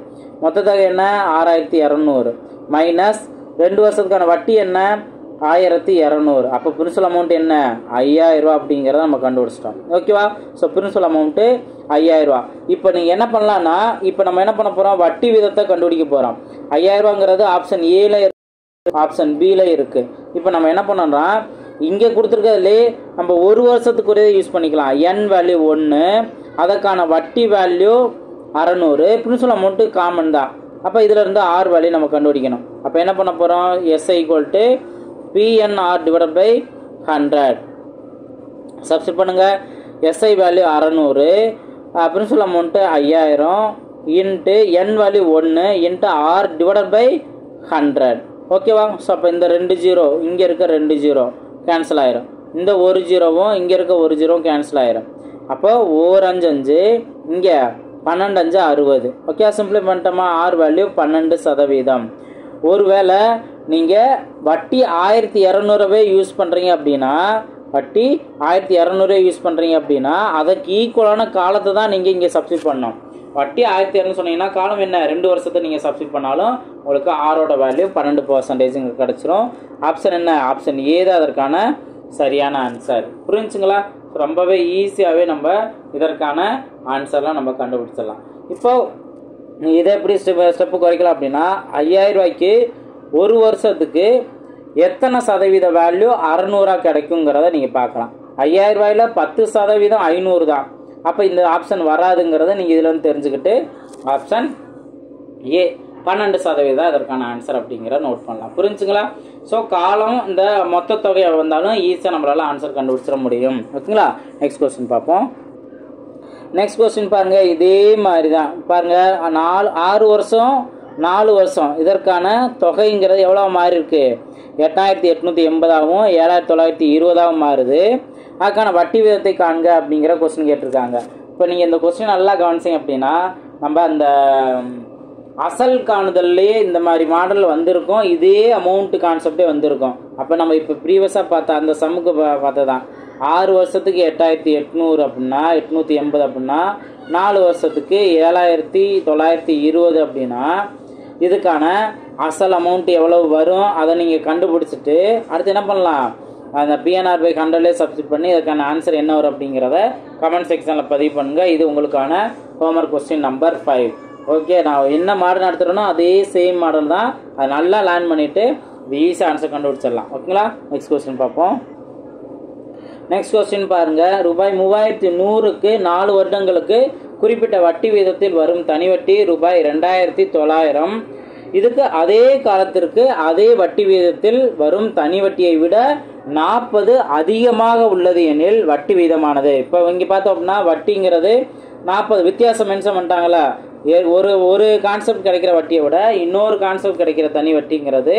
மொத்த தொகை என்ன? 6,200 மைனஸ் 2 வருஷத்துக்கான வட்டி என்ன? 1,200. அப்போ பிரின்சிபல் அமௌண்ட் என்ன? 5,000 ரூபா அப்படிங்கிறத நம்ம கண்டுபிடிச்சிட்டோம். ஓகேவா? ஸோ பிரின்சிபல் அமௌண்ட்டு 5,000 ரூபா. இப்போ நீங்கள் என்ன பண்ணலான்னா, இப்போ நம்ம என்ன பண்ண போகிறோம்? வட்டி விதத்தை கண்டுபிடிக்க போகிறோம். 5,000 ரூபாங்கிறது ஆப்ஷன் ஏல ஆப்ஷன் பில இருக்குது. இப்போ நம்ம என்ன பண்ணோம்னா இங்கே கொடுத்துருக்கிறதுலே நம்ம ஒரு வருஷத்துக்குரிய யூஸ் பண்ணிக்கலாம். n வேல்யூ 1, அதற்கான வட்டி வேல்யூ 600, பிரின்சிபல் அமௌண்ட்டு காமன் தான். அப்போ இதில் இருந்து R வேல்யூ நம்ம கண்டுபிடிக்கணும். அப்போ என்ன பண்ண போகிறோம்? SI = PNR / 100 சப்ஸ்டிட் பண்ணுங்கள். SI value 600, principal amount 5,000 into n value 1 into R / 100. ஓகேவா? ஸோ அப்போ இந்த 2 ஜீரோ இங்கே இருக்க 2 ஜீரோ கேன்சல் ஆயிரும். இந்த 1 ஜீரோவும் இங்கே இருக்க 1 ஜீரோவும் கேன்சல் ஆயிரும். அப்போ 4 5 5 இங்கே 12 5 60. ஓகே, சிம்பிளை பண்ணிட்டோமா? R value 12%. ஒருவேளை நீங்கள் வட்டி 1200 யூஸ் பண்ணுறீங்க அப்படின்னா, வட்டி 1200 யூஸ் பண்ணுறீங்க அப்படின்னா அதுக்கு ஈக்குவலான காலத்தை தான் நீங்கள் இங்கே சப்ஸ்டிட் பண்ணணும். வட்டி 1200 சொன்னீங்கன்னா காலம் என்ன, 2 வருஷத்தை நீங்கள் சப்ஸ்டிட் பண்ணாலும் உங்களுக்கு ஆரோட வேல்யூ 12% இங்கே கிடச்சிரும். ஆப்ஷன் என்ன? ஆப்ஷன் ஏ தான் அதற்கான சரியான ஆன்சர். புரிஞ்சுங்களா? ரொம்பவே ஈஸியாகவே நம்ம இதற்கான ஆன்சர்லாம் நம்ம கண்டுபிடிச்சிடலாம். இப்போ இதை எப்படி ஸ்டெப்பு குறைக்கலாம் அப்படின்னா, 5000 ரூபாய்க்கு ஒரு வருஷத்துக்கு எத்தனை சதவீத வேல்யூ 600 கிடைக்குங்கிறத நீங்கள் பார்க்கலாம். 5000 ரூபாயில் 10% 500 தான். அப்போ இந்த ஆப்ஷன் வராதுங்கிறத நீங்கள் இதில் வந்து தெரிஞ்சுக்கிட்டு ஆப்ஷன் ஏ 12% அதற்கான ஆன்சர் அப்படிங்கிற நோட் பண்ணலாம். புரிஞ்சுங்களா? ஸோ காலம் இந்த மொத்த தொகையை வந்தாலும் ஈஸியாக நம்மளால் ஆன்சர் கண்டுபிடிச்சிட முடியும். ஓகேங்களா? நெக்ஸ்ட் கொஸ்டின் பார்ப்போம். நெக்ஸ்ட் கொஸ்டின் பாருங்கள், இதே மாதிரி தான் பாருங்கள். 6 வருஷம் 4 வருஷம் இதற்கான தொகைங்கிறது எவ்வளோ மாறி இருக்கு? 8880ஆகவும் 7920ஆகவும் மாறுது. அதுக்கான வட்டி விதத்தை காண்க அப்படிங்கிற கொஸ்டின் கேட்டிருக்காங்க. இப்போ நீங்கள் இந்த கொஸ்டின் நல்லா கவனிச்சிங்க அப்படின்னா, நம்ம அந்த அசல் காணுதல்லையே இந்த மாதிரி மாடல் வந்திருக்கும், இதே அமௌண்ட் கான்செப்டே வந்திருக்கும். அப்போ நம்ம இப்போ ப்ரீவியஸாக பார்த்த அந்த சம்முக்கு பார்த்ததான் 6 வருஷத்துக்கு 8800 அப்படின்னா 880 அப்படின்னா 4 வருஷத்துக்கு 7920 அப்படின்னா இதுக்கான அசல் அமௌண்ட் எவ்வளவு வரும் அதை நீங்கள் கண்டுபிடிச்சிட்டு அடுத்து என்ன பண்ணலாம், அந்த PNR/100 சப்ஸ்டிட் பண்ணி இதுக்கான ஆன்சர் என்ன வரும் அப்படிங்கிறத கமெண்ட் செக்ஷனில் பதிவு பண்ணுங்கள். இது உங்களுக்கான ஹோம்ஒர்க் கொஸ்டின் நம்பர் 5. ஓகே, நான் என்ன மாடல் நடத்துகிறேனோ அதே சேம் மாடல் தான். அதை நல்லா லேர்ன் பண்ணிவிட்டு ஈஸியாக ஆன்சர் கண்டுபிடிச்சிடலாம். ஓகேங்களா? நெக்ஸ்ட் கொஸ்டின் பார்ப்போம். நெக்ஸ்ட் கொஸ்டின் பாருங்கள். ரூபாய் 3100க்கு 4 வருடங்களுக்கு குறிப்பிட்ட வட்டி வீதத்தில் வரும் தனி வட்டி ரூபாய் 2900. இதுக்கு அதே காலத்திற்கு அதே வட்டி வீதத்தில் வரும் தனி வட்டியை விட 40 அதிகமாக உள்ளது எனில் வட்டி வீதமானது. இப்போ இங்கே பார்த்தோம் அப்படின்னா வட்டிங்கிறது 40 வித்தியாசம் மென்ஷன் பண்ணிட்டாங்களா? ஒரு கான்செப்ட் கிடைக்கிற வட்டியை விட இன்னொரு கான்செப்ட் கிடைக்கிற தனி வட்டிங்கிறது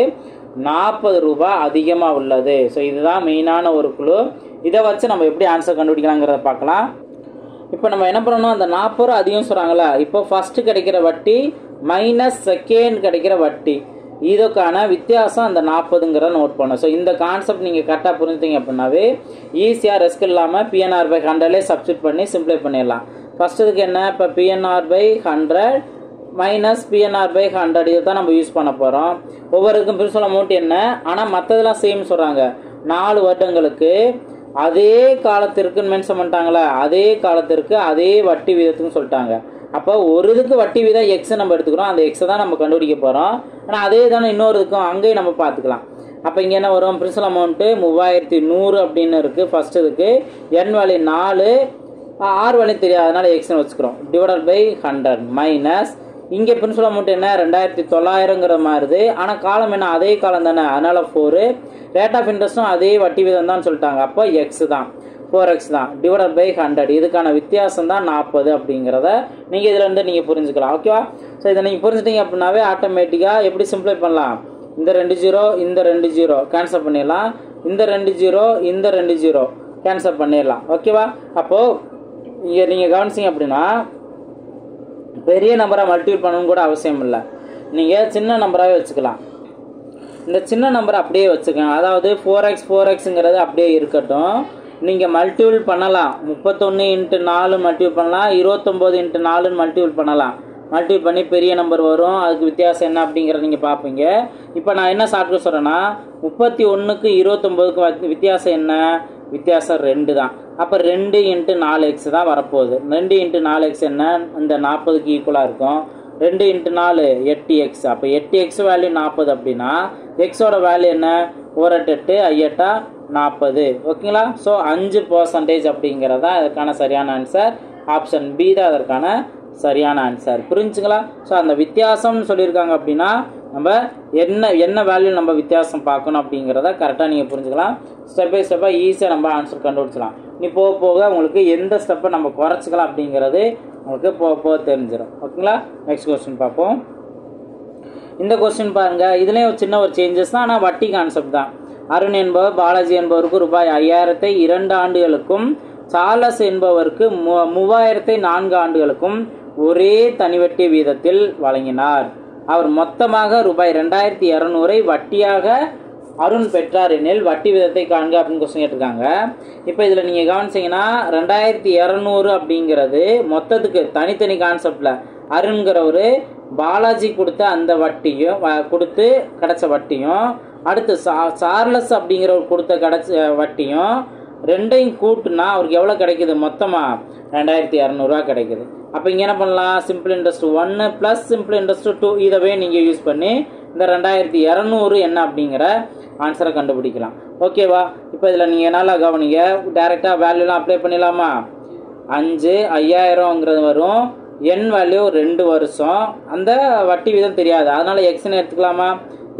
40 ரூபாய் அதிகமாக உள்ளது. ஸோ இதுதான் மெயினான ஒரு குழு. இதை வச்சு நம்ம எப்படி ஆன்சர் கண்டுபிடிக்கலாங்கிறத பார்க்கலாம். இப்போ நம்ம என்ன பண்ணணும், அந்த 40 ரூபா அதிகம் சொல்கிறாங்களா, இப்போ ஃபஸ்ட்டு கிடைக்கிற வட்டி மைனஸ் செகண்ட் கிடைக்கிற வட்டி இதுக்கான வித்தியாசம் அந்த 40ங்கிறத நோட் பண்ணணும். ஸோ இந்த கான்செப்ட் நீங்கள் கரெக்டாக புரிஞ்சுட்டீங்க அப்படின்னாவே ஈஸியாக ரிஸ்க் இல்லாமல் PNR/100 சப்ஸ்டிட் பண்ணி சிம்ப்ளை பண்ணிடலாம். ஃபஸ்ட்டுக்கு என்ன, இப்போ PNR/100 மைனஸ் PNR/100 இதை தான் நம்ம யூஸ் பண்ண போகிறோம். ஒவ்வொருக்கும் பிரின்சிபல் அமௌண்ட் என்ன, ஆனால் மற்றதெல்லாம் சேம் சொல்கிறாங்க. 4 வருடங்களுக்கு அதே காலத்திற்குன்னு மென்ஷன் பண்ணிட்டாங்களா, அதே காலத்திற்கு அதே வட்டி வீதத்துக்குன்னு சொல்லிட்டாங்க. அப்போ ஒரு இதுக்கு வட்டி வீதம் எக்ஸ் நம்ம எடுத்துக்கிறோம், அந்த எக்ஸை தான் நம்ம கண்டுபிடிக்க போகிறோம். ஆனால் அதே தானே இன்னொரு இதுக்கும் அங்கேயும் நம்ம பார்த்துக்கலாம். அப்போ இங்கே என்ன வரும், பிரின்சிபல் அமௌண்ட்டு 3100 அப்படின்னு இருக்குது. ஃபஸ்ட்டு இதுக்கு n வேல்யூ 4, R வேல்யூ தெரியாது, அதனால் எக்ஸ்னு வச்சுக்கிறோம். /100 மைனஸ் இங்கே பிரின்சிபல் அமௌண்ட் என்ன 2900ங்கிற மாறுது, ஆனால் காலம் என்ன அதே காலம் தானே, அதனால் 4. ரேட் ஆஃப் இன்ட்ரெஸ்ட்டும் அதே வட்டி வீதம் தான் சொல்லிட்டாங்க. அப்போ எக்ஸ் தான் 4x தான் /100. இதுக்கான வித்தியாசம் தான் 40 அப்படிங்கிறத நீங்கள் இதில் இருந்து நீங்கள் புரிஞ்சுக்கலாம். ஓகேவா? ஸோ இதை நீங்கள் புரிஞ்சுட்டீங்க அப்படின்னாவே ஆட்டோமேட்டிக்காக எப்படி சிம்ப்ளை பண்ணலாம், இந்த 2 0 இந்த 2 0 கேன்சல் பண்ணிடலாம், இந்த 2 0 இந்த 2 0 கேன்சல் பண்ணிடலாம். ஓகேவா? அப்போது இங்கே நீங்கள் கவனிச்சிங்க அப்படின்னா பெரிய நம்பராக மல்டிபிள் பண்ணணும் கூட அவசியம் இல்லை, நீங்கள் சின்ன நம்பராகவே வச்சுக்கலாம். இந்த சின்ன நம்பரை அப்படியே வச்சுக்கோங்க, அதாவது 4x அப்படியே இருக்கட்டும். நீங்கள் மல்டிபிள் பண்ணலாம், 31 × 4 மல்டிபிள் பண்ணலாம், 29 × 4 மல்டிபிள் பண்ணலாம். மல்டிபிள் பண்ணி பெரிய நம்பர் வரும், அதுக்கு வித்தியாசம் என்ன அப்படிங்கிறத நீங்கள் பார்ப்பீங்க. இப்போ நான் என்ன ஷார்ட்கட் சொல்கிறேன்னா 31க்கு 29க்கு வித்தியாசம் என்ன, வித்தியாசம் 2 தான். அப்போ 2 × 4x தான் வரப்போகுது. 2 × 4x என்ன, இந்த 40க்கு ஈக்குவலாக இருக்கும். 2 × 4 8x. அப்போ 8x வேல்யூ 40 அப்படின்னா எக்ஸோட வேல்யூ என்ன, 4 8 8 40. ஓகேங்களா? ஸோ 5% அப்படிங்கிறதா இதற்கான சரியான ஆன்சர். ஆப்ஷன் பி தான் அதற்கான சரியான ஆன்சர். புரிஞ்சுங்களா? ஸோ அந்த வித்தியாசம்னு சொல்லியிருக்காங்க அப்படின்னா நம்ம என்ன வேல்யூ நம்ம வித்தியாசம் பார்க்கணும் அப்படிங்கிறத கரெக்டாக நீங்கள் புரிஞ்சுக்கலாம். ஸ்டெப் பை ஸ்டெப்பாக ஈஸியாக நம்ம ஆன்சர் கண்டுபிடிச்சலாம். நீ போக போக உங்களுக்கு எந்த ஸ்டெப்பை நம்ம குறைச்சிக்கலாம் அப்படிங்கிறது உங்களுக்கு போக போக தெரிஞ்சிடும். ஓகேங்களா? நெக்ஸ்ட் கொஸ்டின் பார்ப்போம். இந்த கொஸ்டின் பாருங்கள், இதுலேயும் சின்ன ஒரு சேஞ்சஸ் தான், ஆனால் வட்டி கான்செப்ட் தான். அருண் என்பவர் பாலாஜி என்பவருக்கு ரூபாய் 5000 2 ஆண்டுகளுக்கும், சார்லஸ் என்பவருக்கு 3000 4 ஆண்டுகளுக்கும் ஒரே தனிவட்டி வீதத்தில் வழங்கினார். அவர் மொத்தமாக ரூபாய் 2200 வட்டியாக அருண் பெற்றார் எனில் வட்டி விதத்தை காண்க அப்படின்னு கொஸ்டின் கேட்டிருக்காங்க. இப்போ இதில் நீங்கள் கவனிச்சிங்கன்னா 2200 அப்படிங்கிறது மொத்தத்துக்கு தனித்தனி கான்செப்டில் அருண்கிறவர் பாலாஜி கொடுத்த அந்த வட்டியும் கொடுத்து கிடச்ச வட்டியும், அடுத்து சார்லஸ் அப்படிங்கிறவர் கொடுத்த கிடச்ச வட்டியும் ரெண்டையும் கூட்டுனா அவருக்கு எவ்வளோ கிடைக்குது? மொத்தமாக 2200 கிடைக்குது. அப்போ இங்கே என்ன பண்ணலாம்? Simple interest 1 plus symbol interest 2 இதவே நீங்கள் யூஸ் பண்ணி இந்த 2200 என்ன அப்படிங்கிற ஆன்சரை கண்டுபிடிக்கலாம். ஓகேவா? இப்போ இதில் நீங்கள் நல்லா கவனிங்க, டைரெக்டாக வேல்யூலாம் அப்ளை பண்ணிடலாமா? 5 5000ங்கிறது வரும், என் வேல்யூ 2 வருஷம், அந்த வட்டி வீதம் தெரியாது, அதனால் எக்ஸ்ன்னு எடுத்துக்கலாமா?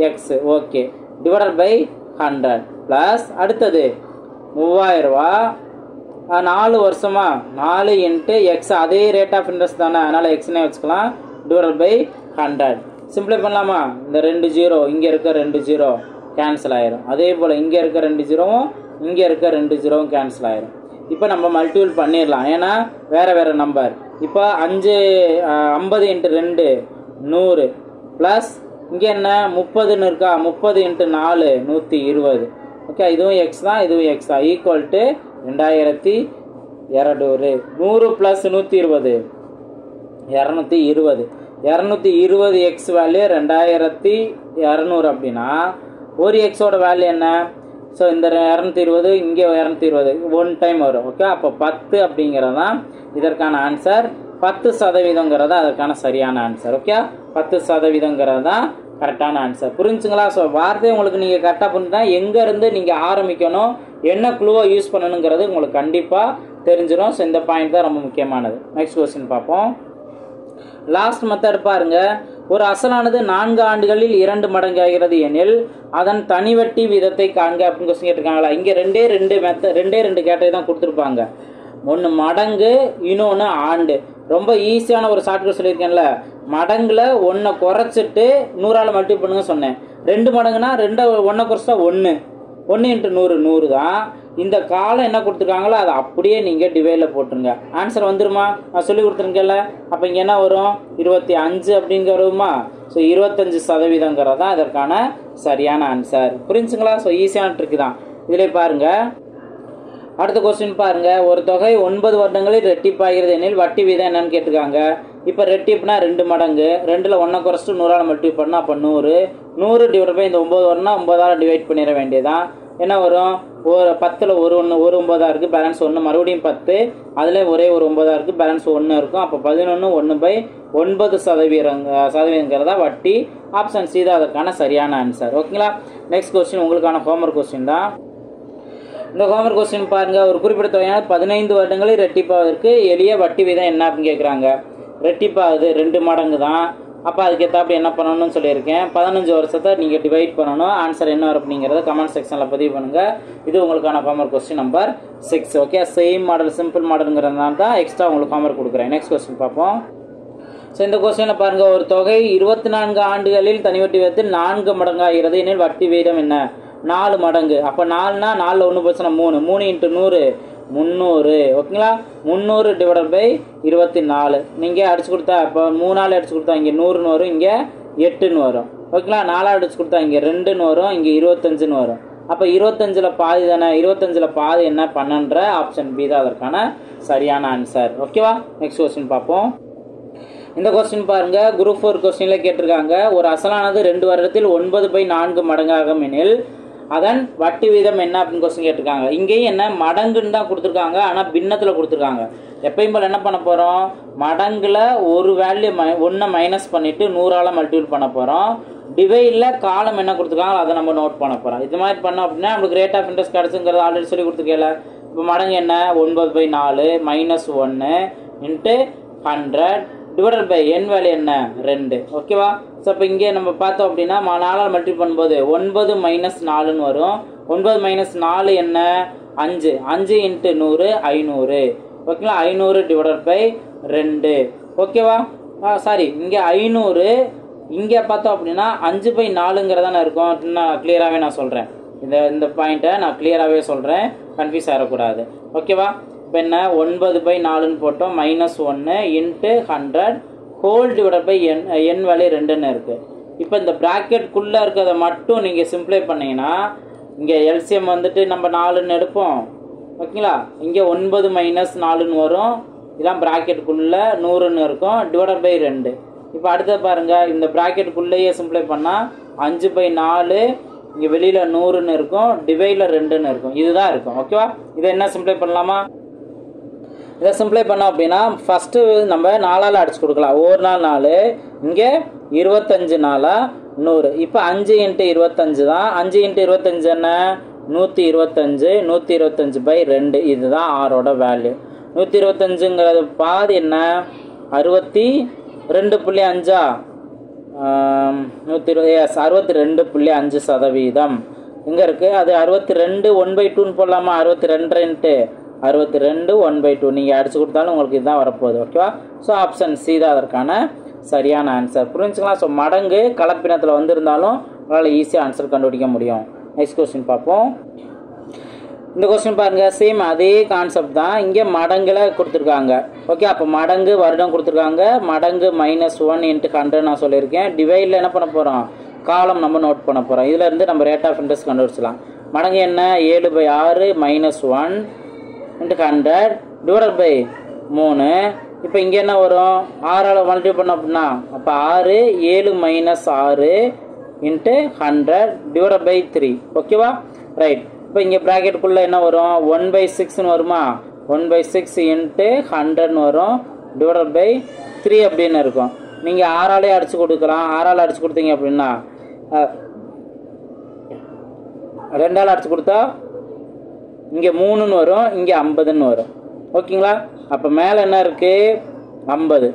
X okay, divided by 100 plus அடுத்தது 3000 ரூபா 4 வருஷமா 4 இன்ட்டு எக்ஸ், அதே ரேட் ஆஃப் இன்ட்ரெஸ்ட் தானே, அதனால் எக்ஸ்னே வச்சுக்கலாம், டிவைடட் பை 100. சிம்பிளை பண்ணலாமா? இந்த 2 0 இங்கே இருக்க 2 0 கேன்சல் ஆயிரும், அதே போல் இங்கே இருக்க 2 0வும் இங்கே இருக்க 2 0வும் கேன்சல் ஆயிரும். இப்போ நம்ம மல்டிபிள் பண்ணிடலாம், ஏன்னா வேறு நம்பர். இப்போ 50 × 2 100 ப்ளஸ் இங்கே என்ன 30ன்னு இருக்கா, 30 × 4 120. ஓகே, இதுவும் எக்ஸ் தான், இதுவும் எக்ஸ் தான், equal to 2200. 100 plus 120 220. 220 X value 2200 அப்படின்னா ஒரு எக்ஸோட வேல்யூ என்ன? ஸோ இந்த 220 இங்கே 220 1 டைம் வரும். ஓகே, அப்போ 10 அப்படிங்கிறது தான் இதற்கான ஆன்சர். 10% அதற்கான சரியான ஆன்சர். ஓகே, 10% தான் கரெக்டான ஆன்சர். புரிஞ்சுங்களா? ஸோ வார்த்தையை உங்களுக்கு நீங்கள் கரெக்டாக புரிஞ்சுனா எங்கேருந்து நீங்கள் ஆரம்பிக்கணும், என்ன க்ளூவை யூஸ் பண்ணணுங்கிறது உங்களுக்கு கண்டிப்பாக தெரிஞ்சிடும். ஸோ இந்த பாயிண்ட் தான் ரொம்ப முக்கியமானது. நெக்ஸ்ட் கொஸ்டின் பார்ப்போம். லாஸ்ட் மெத்தட் பாருங்க. ஒரு அசலானது 4 ஆண்டுகளில் 2 மடங்கு ஆகிறது எனில் அதன் தனிவட்டி வீதத்தை காண்க அப்படின்னு கொஸ்டின் கேட்டிருக்காங்களா? இங்கே ரெண்டே ரெண்டு கேட்டகரி தான் கொடுத்துருப்பாங்க. ஒன்று மடங்கு, இன்னொன்று ஆண்டு. ரொம்ப ஈஸியான ஒரு ஷார்ட்கட் சொல்லியிருக்கேன்ல, மடங்குல 1 குறைச்சிட்டு 100ஆல் மல்டிபிள் பண்ணுங்க சொன்னேன். 2 மடங்குனா 1 குறைச்சா 1 × 100 100 தான். இந்த காலம் என்ன கொடுத்துருக்காங்களோ அதை அப்படியே நீங்கள் டிவைடில் போட்டுருங்க, ஆன்சர் வந்துருமா? நான் சொல்லி கொடுத்துருக்கேன்ல. அப்போ இங்கே என்ன வரும்? 25 அப்படிங்க வருமா? ஸோ 25% தான் இதற்கான சரியான ஆன்சர். புரிஞ்சுங்களா? ஸோ ஈஸியான ட்ரிக் தான். இதிலே பாருங்கள், அடுத்த கொஸ்டின் பாருங்க. ஒரு தொகை 9 வருடங்களில் ரெட்டிப்பாகிறது எனில் வட்டி வீதம் என்னன்னு கேட்டிருக்காங்க. இப்போ ரெட்டிப்னா 2 மடங்கு, 2ல் 1 குறைச்சிட்டு 100ஆல் மல்டிபிள் பண்ணால் அப்போ 100 டிவைட் பை இந்த 9 வரும்னா 9ஆல் டிவைட் பண்ணிட வேண்டியதான். என்ன வரும்? ஒரு 10ல் ஒரு 9 இருக்குது, பேலன்ஸ் 1, மறுபடியும் 10, அதில் ஒரே ஒரு 9 இருக்குது, பேலன்ஸ் 1 இருக்கும். அப்போ 11 1/9% வட்டி. ஆப்ஷன் சி தான் அதற்கான சரியான ஆன்சர். ஓகேங்களா? நெக்ஸ்ட் கொஸ்டின் உங்களுக்கான ஹோம்ஒர்க் கொஸ்டின் தான். இந்த ஹோம்ஒர்க் கொஸ்டின் பாருங்க. ஒரு குறிப்பிட்ட தொகையான 15 வருடங்களில் ரெட்டிப்பாவதற்கு எளிய வட்டி வீதம் என்ன அப்படின்னு கேட்குறாங்க. ரெட்டிப்பாகுது 2 மடங்கு தான். அப்போ அதுக்கேற்றாப்படி என்ன பண்ணணும்னு சொல்லியிருக்கேன். 15 வருஷத்தை நீங்கள் டிவைட் பண்ணணும். ஆன்சர் என்ன வரும் அப்படிங்கிறத கமெண்ட் செக்ஷனில் பதிவு பண்ணுங்கள். இது உங்களுக்கான homework question number 6. Okay, same model simple மாடலுங்கிறதுனால தான் எக்ஸ்ட்ரா உங்களுக்கு ஹோம்ஒர்க் கொடுக்குறேன். நெக்ஸ்ட் கொஸ்டின் பார்ப்போம். ஸோ இந்த கொஸ்டினில் பாருங்கள். ஒரு தொகை 24 ஆண்டுகளில் தனிவட்டி வீதத்தில் 4 மடங்காகிறது எனில் வட்டி வீதம் என்ன? 4 மடங்கு. அப்போ 4னா 4ல் 1 போச்சுன்னா 3 3 × 100 300. ஓகேங்களா? 300 டிவைடட் பை 24. நீங்கள் அடிச்சு கொடுத்தா இப்போ 3ஆல் அடிச்சு கொடுத்தா இங்கே 100ன்னு வரும், இங்கே 8ன்னு வரும். ஓகேங்களா? 4ஆல் அடிச்சு கொடுத்தா இங்கே 2ன்னு வரும், இங்கே 25ன்னு வரும். அப்போ 25ல் பாதி தானே, 25ல் பாதி என்ன? 12. ஆப்ஷன் பி தான் அதற்கான சரியான ஆன்சர். ஓகேவா? நெக்ஸ்ட் கொஸ்டின் பார்ப்போம். இந்த கொஸ்டின் பாருங்க. குரூப் 4 கொஸ்டின்ல கேட்டிருக்காங்க. ஒரு அசலானது 2 வருடத்தில் 9/4 மடங்காகும் எனில் அதன் வட்டி வீதம் என்ன அப்படின்னு கொஸ்டின் கேட்டிருக்காங்க. இங்கேயும் என்ன மடங்குன்னு தான் கொடுத்துருக்காங்க, ஆனால் பின்னத்தில் கொடுத்துருக்காங்க. எப்பயும் போல் என்ன பண்ண போகிறோம்? மடங்குல ஒரு வேல்யூ 1 மைனஸ் பண்ணிவிட்டு 100ஆல் மல்டிபிள் பண்ண போகிறோம். டிவைடில் காலம் என்ன கொடுத்துருக்காங்களோ அதை நம்ம நோட் பண்ண போகிறோம். இது மாதிரி பண்ணோம் அப்படின்னா நம்மளுக்கு ரேட் ஆஃப் இன்ட்ரெஸ்ட் கிடச்சுங்கிறது ஆல்ரெடி சொல்லி கொடுத்துருக்கல. இப்போ மடங்கு என்ன? 9/4 - 1 × 100 டிவைடட் பை என் வேல்யூ என்ன? 2. ஓகேவா? ஸோ இப்போ இங்கே நம்ம பார்த்தோம் அப்படின்னா 4ஆல் மல்டிபிள் பண்ணும்போது 9 - 4ன்னு வரும். 9 - 4 என்ன? 5. 5 × 100 500. ஓகேங்களா? 500 டிவைடட் பை 2. ஓகேவா? சாரி, இங்கே 500 இங்கே பார்த்தோம் அப்படின்னா 5/4ங்கிறதான இருக்கும். இன்னும் கிளியராகவே நான் சொல்கிறேன். இந்த பாயிண்ட்டை நான் கிளியராகவே சொல்கிறேன், கன்ஃபியூஸ் ஆகிடக்கூடாது. ஓகேவா? இப்போ என்ன 9/4ன்னு போட்டோம், -1 × 100 whole divided by n value 2ன்னு இருக்குது. இப்போ இந்த ப்ராக்கெட்குள்ளே இருக்கிறத மட்டும் நீங்கள் சிம்ப்ளை பண்ணிங்கன்னா இங்கே எல்சிஎம் வந்துட்டு நம்ம 4ன்னு எடுப்போம். ஓகேங்களா? இங்கே 9 - 4ன்னு வரும். இதெல்லாம் ப்ராக்கெட்டுக்குள்ளே 100ன்னு இருக்கும், டிவைடட் பை 2. இப்போ அடுத்தது பாருங்கள், இந்த ப்ராக்கெட்டுக்குள்ளேயே சிம்ப்ளை பண்ணால் 5/4 இங்கே வெளியில் 100ன்னு இருக்கும், டிவைடில் 2ன்னு இருக்கும். இதுதான் இருக்கும். ஓகேவா? இதை என்ன சிம்ப்ளை பண்ணலாமா? இதை சிம்ப்ளை பண்ணோம் அப்படின்னா ஃபஸ்ட்டு நம்ம 4ஆல் அடிச்சு கொடுக்கலாம். ஒரு நாள் 4, இங்கே 25 4 100. இப்போ 5 × 25 தான். 5 × 25 என்ன? 125. 125/2 இதுதான் ஆரோட வேல்யூ. 125ங்கிறது பாதி என்ன? 62.5. 62.5% எங்கே இருக்குது? அது 62 1/2ன்னு போடலாமா? 62 62 1/2 நீங்கள் அடிச்சு கொடுத்தாலும் உங்களுக்கு இதுதான் வரப்போகுது. ஓகேவா? ஸோ ஆப்ஷன் சி தான் அதற்கான சரியான ஆன்சர். புரிஞ்சுக்கலாம்? ஸோ மடங்கு கலப்பினத்தில் வந்திருந்தாலும் உங்களால் ஈஸியாக ஆன்சர் கண்டுபிடிக்க முடியும். நெக்ஸ்ட் கொஸ்டின் பார்ப்போம். இந்த கொஸ்டின் பாருங்கள், சேம் அதே கான்செப்ட் தான். இங்கே மடங்கில் கொடுத்துருக்காங்க. ஓகே, அப்போ மடங்கு வருடம் கொடுத்துருக்காங்க. மடங்கு -1 × 100 நான் சொல்லியிருக்கேன். டிவைடில் என்ன பண்ண போகிறோம்? காலம் நம்ம நோட் பண்ண போகிறோம். இதிலேருந்து நம்ம ரேட் ஆஃப் இன்ட்ரெஸ்ட் கண்டுபிடிச்சலாம். மடங்கு என்ன? 7/6 - 1 × 100 டிவைடட் பை 3. இப்போ இங்கே என்ன வரும்? 6ஆல் மல்டிப்ளை பண்ணோம் அப்படின்னா அப்போ 6 7 - 6 × 100 டிவைடட் பை 3. ஓகேவா? ரைட். இப்போ இங்கே ப்ராக்கெட்டுக்குள்ளே என்ன வரும்? 1/6ன்னு வருமா? 1/6 × 100ன்னு வரும், டிவைடட் பை 3 அப்படின்னு இருக்கும். நீங்கள் 6ஆலே அடிச்சு கொடுக்கலாம். 6ஆல் அடிச்சு கொடுத்தீங்க அப்படின்னா 2ஆல் அடிச்சு கொடுத்தா இங்கே 3ன்னு வரும், இங்கே 50ன்னு வரும். ஓகேங்களா? அப்போ மேலே என்ன இருக்குது? 50.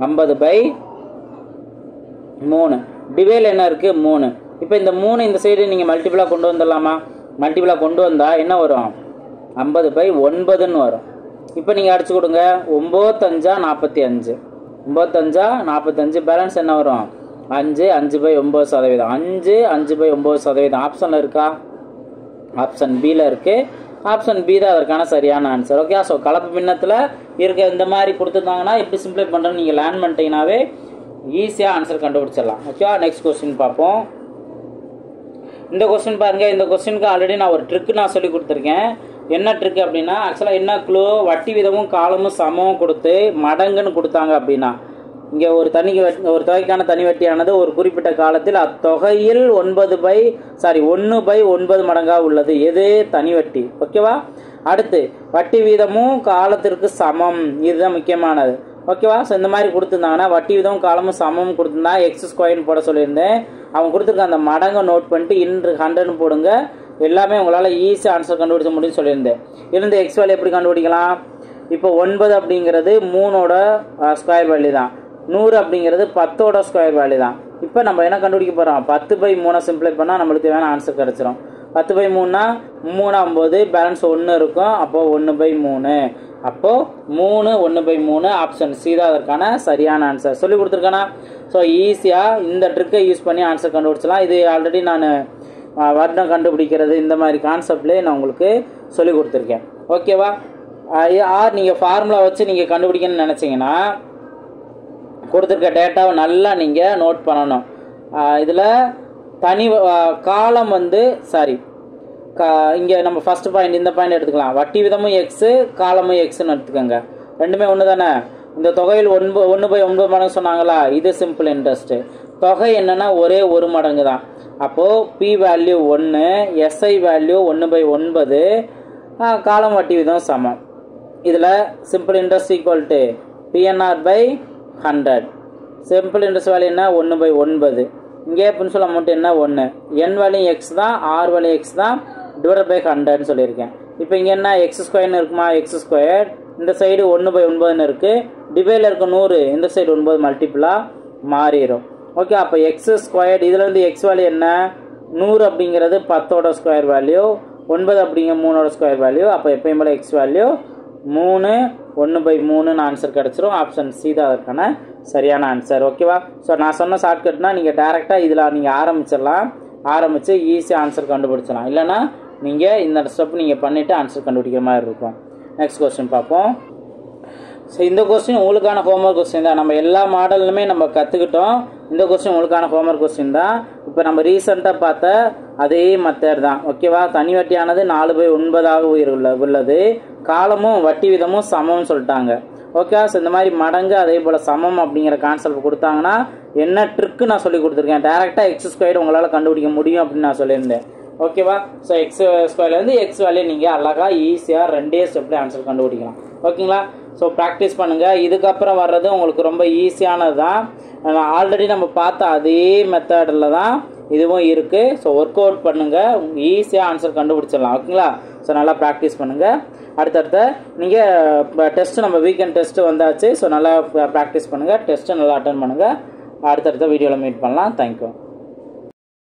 50/3. டிவைடில் என்ன இருக்குது? 3. இப்போ இந்த 3 இந்த சைடு நீங்கள் மல்டிபிளாக கொண்டு வந்துடலாமா? மல்டிபிளாக கொண்டு வந்தால் என்ன வரும்? 50/9ன்னு வரும். இப்போ நீங்கள் அடிச்சு கொடுங்க. 9×5 45. 9×5 45. பேலன்ஸ் என்ன வரும்? 5. 5/9%. 5 5/9%. ஆப்ஷனில் இருக்கா? ஆப்ஷன் பியில் இருக்குது. ஆப்ஷன் பி தான் அதற்கான சரியான ஆன்சர். ஓகே, ஸோ கலப்பு பின்னத்தில் இருக்க இந்த மாதிரி கொடுத்துருந்தாங்கன்னா எப்படி சிம்ப்ளை பண்ணுறேன்னு நீங்கள் லேர்ன் பண்ணிட்டீங்கன்னாவே ஈஸியாக ஆன்சர் கண்டுபிடிச்சிடலாம். ஓகேவா? நெக்ஸ்ட் கொஸ்டின் பார்ப்போம். இந்த கொஸ்டின் பாருங்கள். இந்த கொஸ்டினுக்கு ஆல்ரெடி நான் ஒரு ட்ரிக்கு நான் சொல்லி கொடுத்துருக்கேன். என்ன ட்ரிக் அப்படின்னா, ஆக்சுவலாக என்ன க்ளூ, வட்டி விதமும் காலமும் சமமும் கொடுத்து மடங்குன்னு கொடுத்தாங்க அப்படின்னா, இங்கே ஒரு தொகைக்கான தனி வட்டியானது ஒரு குறிப்பிட்ட காலத்தில் அத்தொகையில் 1/9 மடங்காக உள்ளது. எது? தனி வட்டி. ஓகேவா? அடுத்து வட்டி வீதமும் காலத்திற்கு சமம். இதுதான் முக்கியமானது. ஓகேவா? ஸோ இந்த மாதிரி கொடுத்துருந்தாங்கன்னா வட்டி வீதமும் காலமும் சமம் கொடுத்துருந்தா x² போட சொல்லியிருந்தேன். அவங்க கொடுத்துருக்க அந்த மடங்கை நோட் பண்ணிட்டு × 100ன்னு போடுங்க. எல்லாமே உங்களால் ஈஸியாக ஆன்சர் கண்டுபிடிச்ச முடியும்னு சொல்லியிருந்தேன். இருந்து எக்ஸ் வேல்யூ எப்படி கண்டுபிடிக்கலாம்? இப்போ 9 அப்படிங்கிறது 3ஓட ஸ்கொயர் வேல்யூ தான். 100 அப்படிங்கிறது 10ஓட ஸ்கொயர் வேல்யூ தான். இப்போ நம்ம என்ன கண்டுபிடிக்க போகிறோம்? 10/3 சிம்ப்ளை பண்ணால் நம்மளுக்கு தேவையான ஆன்சர் கிடச்சிரும். 10/3னா 3 ஆகும்போது பேலன்ஸ் 1 இருக்கும். அப்போது 1/3. அப்போது 3 1/3. ஆப்ஷன் சி தான் அதற்கான சரியான ஆன்சர். சொல்லி கொடுத்துருக்கேனா? ஸோ ஈஸியாக இந்த ட்ரிக்கை யூஸ் பண்ணி ஆன்சர் கண்டுபிடிச்சலாம். இது ஆல்ரெடி நான் வருடம் கண்டுபிடிக்கிறது இந்த மாதிரி கான்செப்ட்லேயே நான் உங்களுக்கு சொல்லி கொடுத்துருக்கேன். ஓகேவா? ஆர் நீங்கள் ஃபார்முலா வச்சு நீங்கள் கண்டுபிடிக்கணும்னு நினச்சிங்கன்னா கொடுத்துருக்க டேட்டாவை நல்லா நீங்கள் நோட் பண்ணணும். இதில் தனி காலம் இங்கே நம்ம ஃபஸ்ட் பாயிண்ட் இந்த பாயிண்ட் எடுத்துக்கலாம். வட்டி விதமும் எக்ஸு, காலமும் எக்ஸுன்னு எடுத்துக்கோங்க. ரெண்டுமே ஒன்று தானே. இந்த தொகையில் 1/9 மடங்கு சொன்னாங்களா? இது சிம்பிள் இன்ட்ரெஸ்ட்டு. தொகை என்னென்னா ஒரே 1 மடங்கு தான். அப்போது பி வேல்யூ 1, எஸ்ஐ வேல்யூ 1/9, காலம் வட்டி விதம் சமம். இதில் simple interest equal to PNR/100. Simple interest value என்ன? 1/9. இங்கே பிரின்சிபல் அமௌண்ட் என்ன? 1. என் வேல்யூ எக்ஸ் தான், ஆர் வேல்யூ எக்ஸ் தான், டிவைட் பை 100ன்னு சொல்லியிருக்கேன். இப்போ இங்கே என்ன? x² இருக்குமா? x². இந்த சைடு 1/9ன்னு இருக்குது. டிவைடில் இருக்க 100, இந்த சைடு 9 மல்டிபிளாக மாறிடும். ஓகே, அப்போ x². இதுலேருந்து எக்ஸ் வேல்யூ என்ன? 100 அப்படிங்கிறது 10ஓட ஸ்கொயர் வேல்யூ, 9 அப்படிங்கிற 3ஓட ஸ்கொயர் வேல்யூ. அப்போ எப்பயும் போல எக்ஸ் வேல்யூ 3 1/3ன்னு ஆன்சர் கிடச்சிரும். ஆப்ஷன் சி தான் அதற்கான சரியான ஆன்சர். ஓகேவா? ஸோ நான் சொன்ன ஷார்ட்கட்னா நீங்கள் டேரெக்டாக இதில் நீங்கள் ஆரம்பித்து ஈஸியாக ஆன்சர் கண்டுபிடிச்சலாம். இல்லைனா நீங்கள் இந்த ஸ்டெப் நீங்கள் பண்ணிவிட்டு ஆன்சர் கண்டுபிடிக்கிற மாதிரி இருக்கும். நெக்ஸ்ட் கொஸ்டின் பார்ப்போம். ஸோ இந்த கொஸ்டின் உங்களுக்கான ஹோம்ஒர்க் கொஸ்டின் தான். நம்ம எல்லா மாடலுமே நம்ம கற்றுக்கிட்டோம். இந்த கொஸ்டின் உங்களுக்கான ஹோம்ஒர்க் கொஸ்டின் தான். இப்போ நம்ம ரீசெண்டாக பார்த்த அதே மெத்தட் தான். ஓகேவா? தனி வட்டியானது 4/9 உள்ளது. காலமும் வட்டி விதமும் சமம்னு சொல்லிட்டாங்க. ஓகே. ஸோ இந்த மாதிரி மடங்கு அதே போல் சமம் அப்படிங்கிற கான்செப்ட் கொடுத்தாங்கன்னா என்ன ட்ரிக்கு நான் சொல்லி கொடுத்துருக்கேன். டேரெக்டாக x² உங்களால் கண்டுபிடிக்க முடியும் அப்படின்னு நான் சொல்லியிருந்தேன். ஓகேவா? ஸோ x²லேருந்து x வேல்யூ நீங்கள் அழகாக ஈஸியாக 2 ஸ்டெப்லேயே ஆன்சர் கண்டுபிடிக்கலாம். ஓகேங்களா? ஸோ ப்ராக்டிஸ் பண்ணுங்கள். இதுக்கப்புறம் வர்றது உங்களுக்கு ரொம்ப ஈஸியானது தான். ஆல்ரெடி நம்ம பார்த்த அதே மெத்தடில் தான் இதுவும் இருக்குது. ஸோ ஒர்க் அவுட் பண்ணுங்கள், ஈஸியாக ஆன்சர் கண்டுபிடிச்சிடலாம். ஓகேங்களா? ஸோ நல்லா ப்ராக்டிஸ் பண்ணுங்கள். அடுத்தடுத்த நீங்கள் டெஸ்ட்டு நம்ம வீக்கெண்ட் டெஸ்ட்டு வந்தாச்சு. ஸோ நல்லா ப்ராக்டிஸ் பண்ணுங்கள், டெஸ்ட்டு நல்லா அட்டன் பண்ணுங்கள். அடுத்தடுத்த வீடியோவில் மீட் பண்ணலாம். தேங்க்யூ.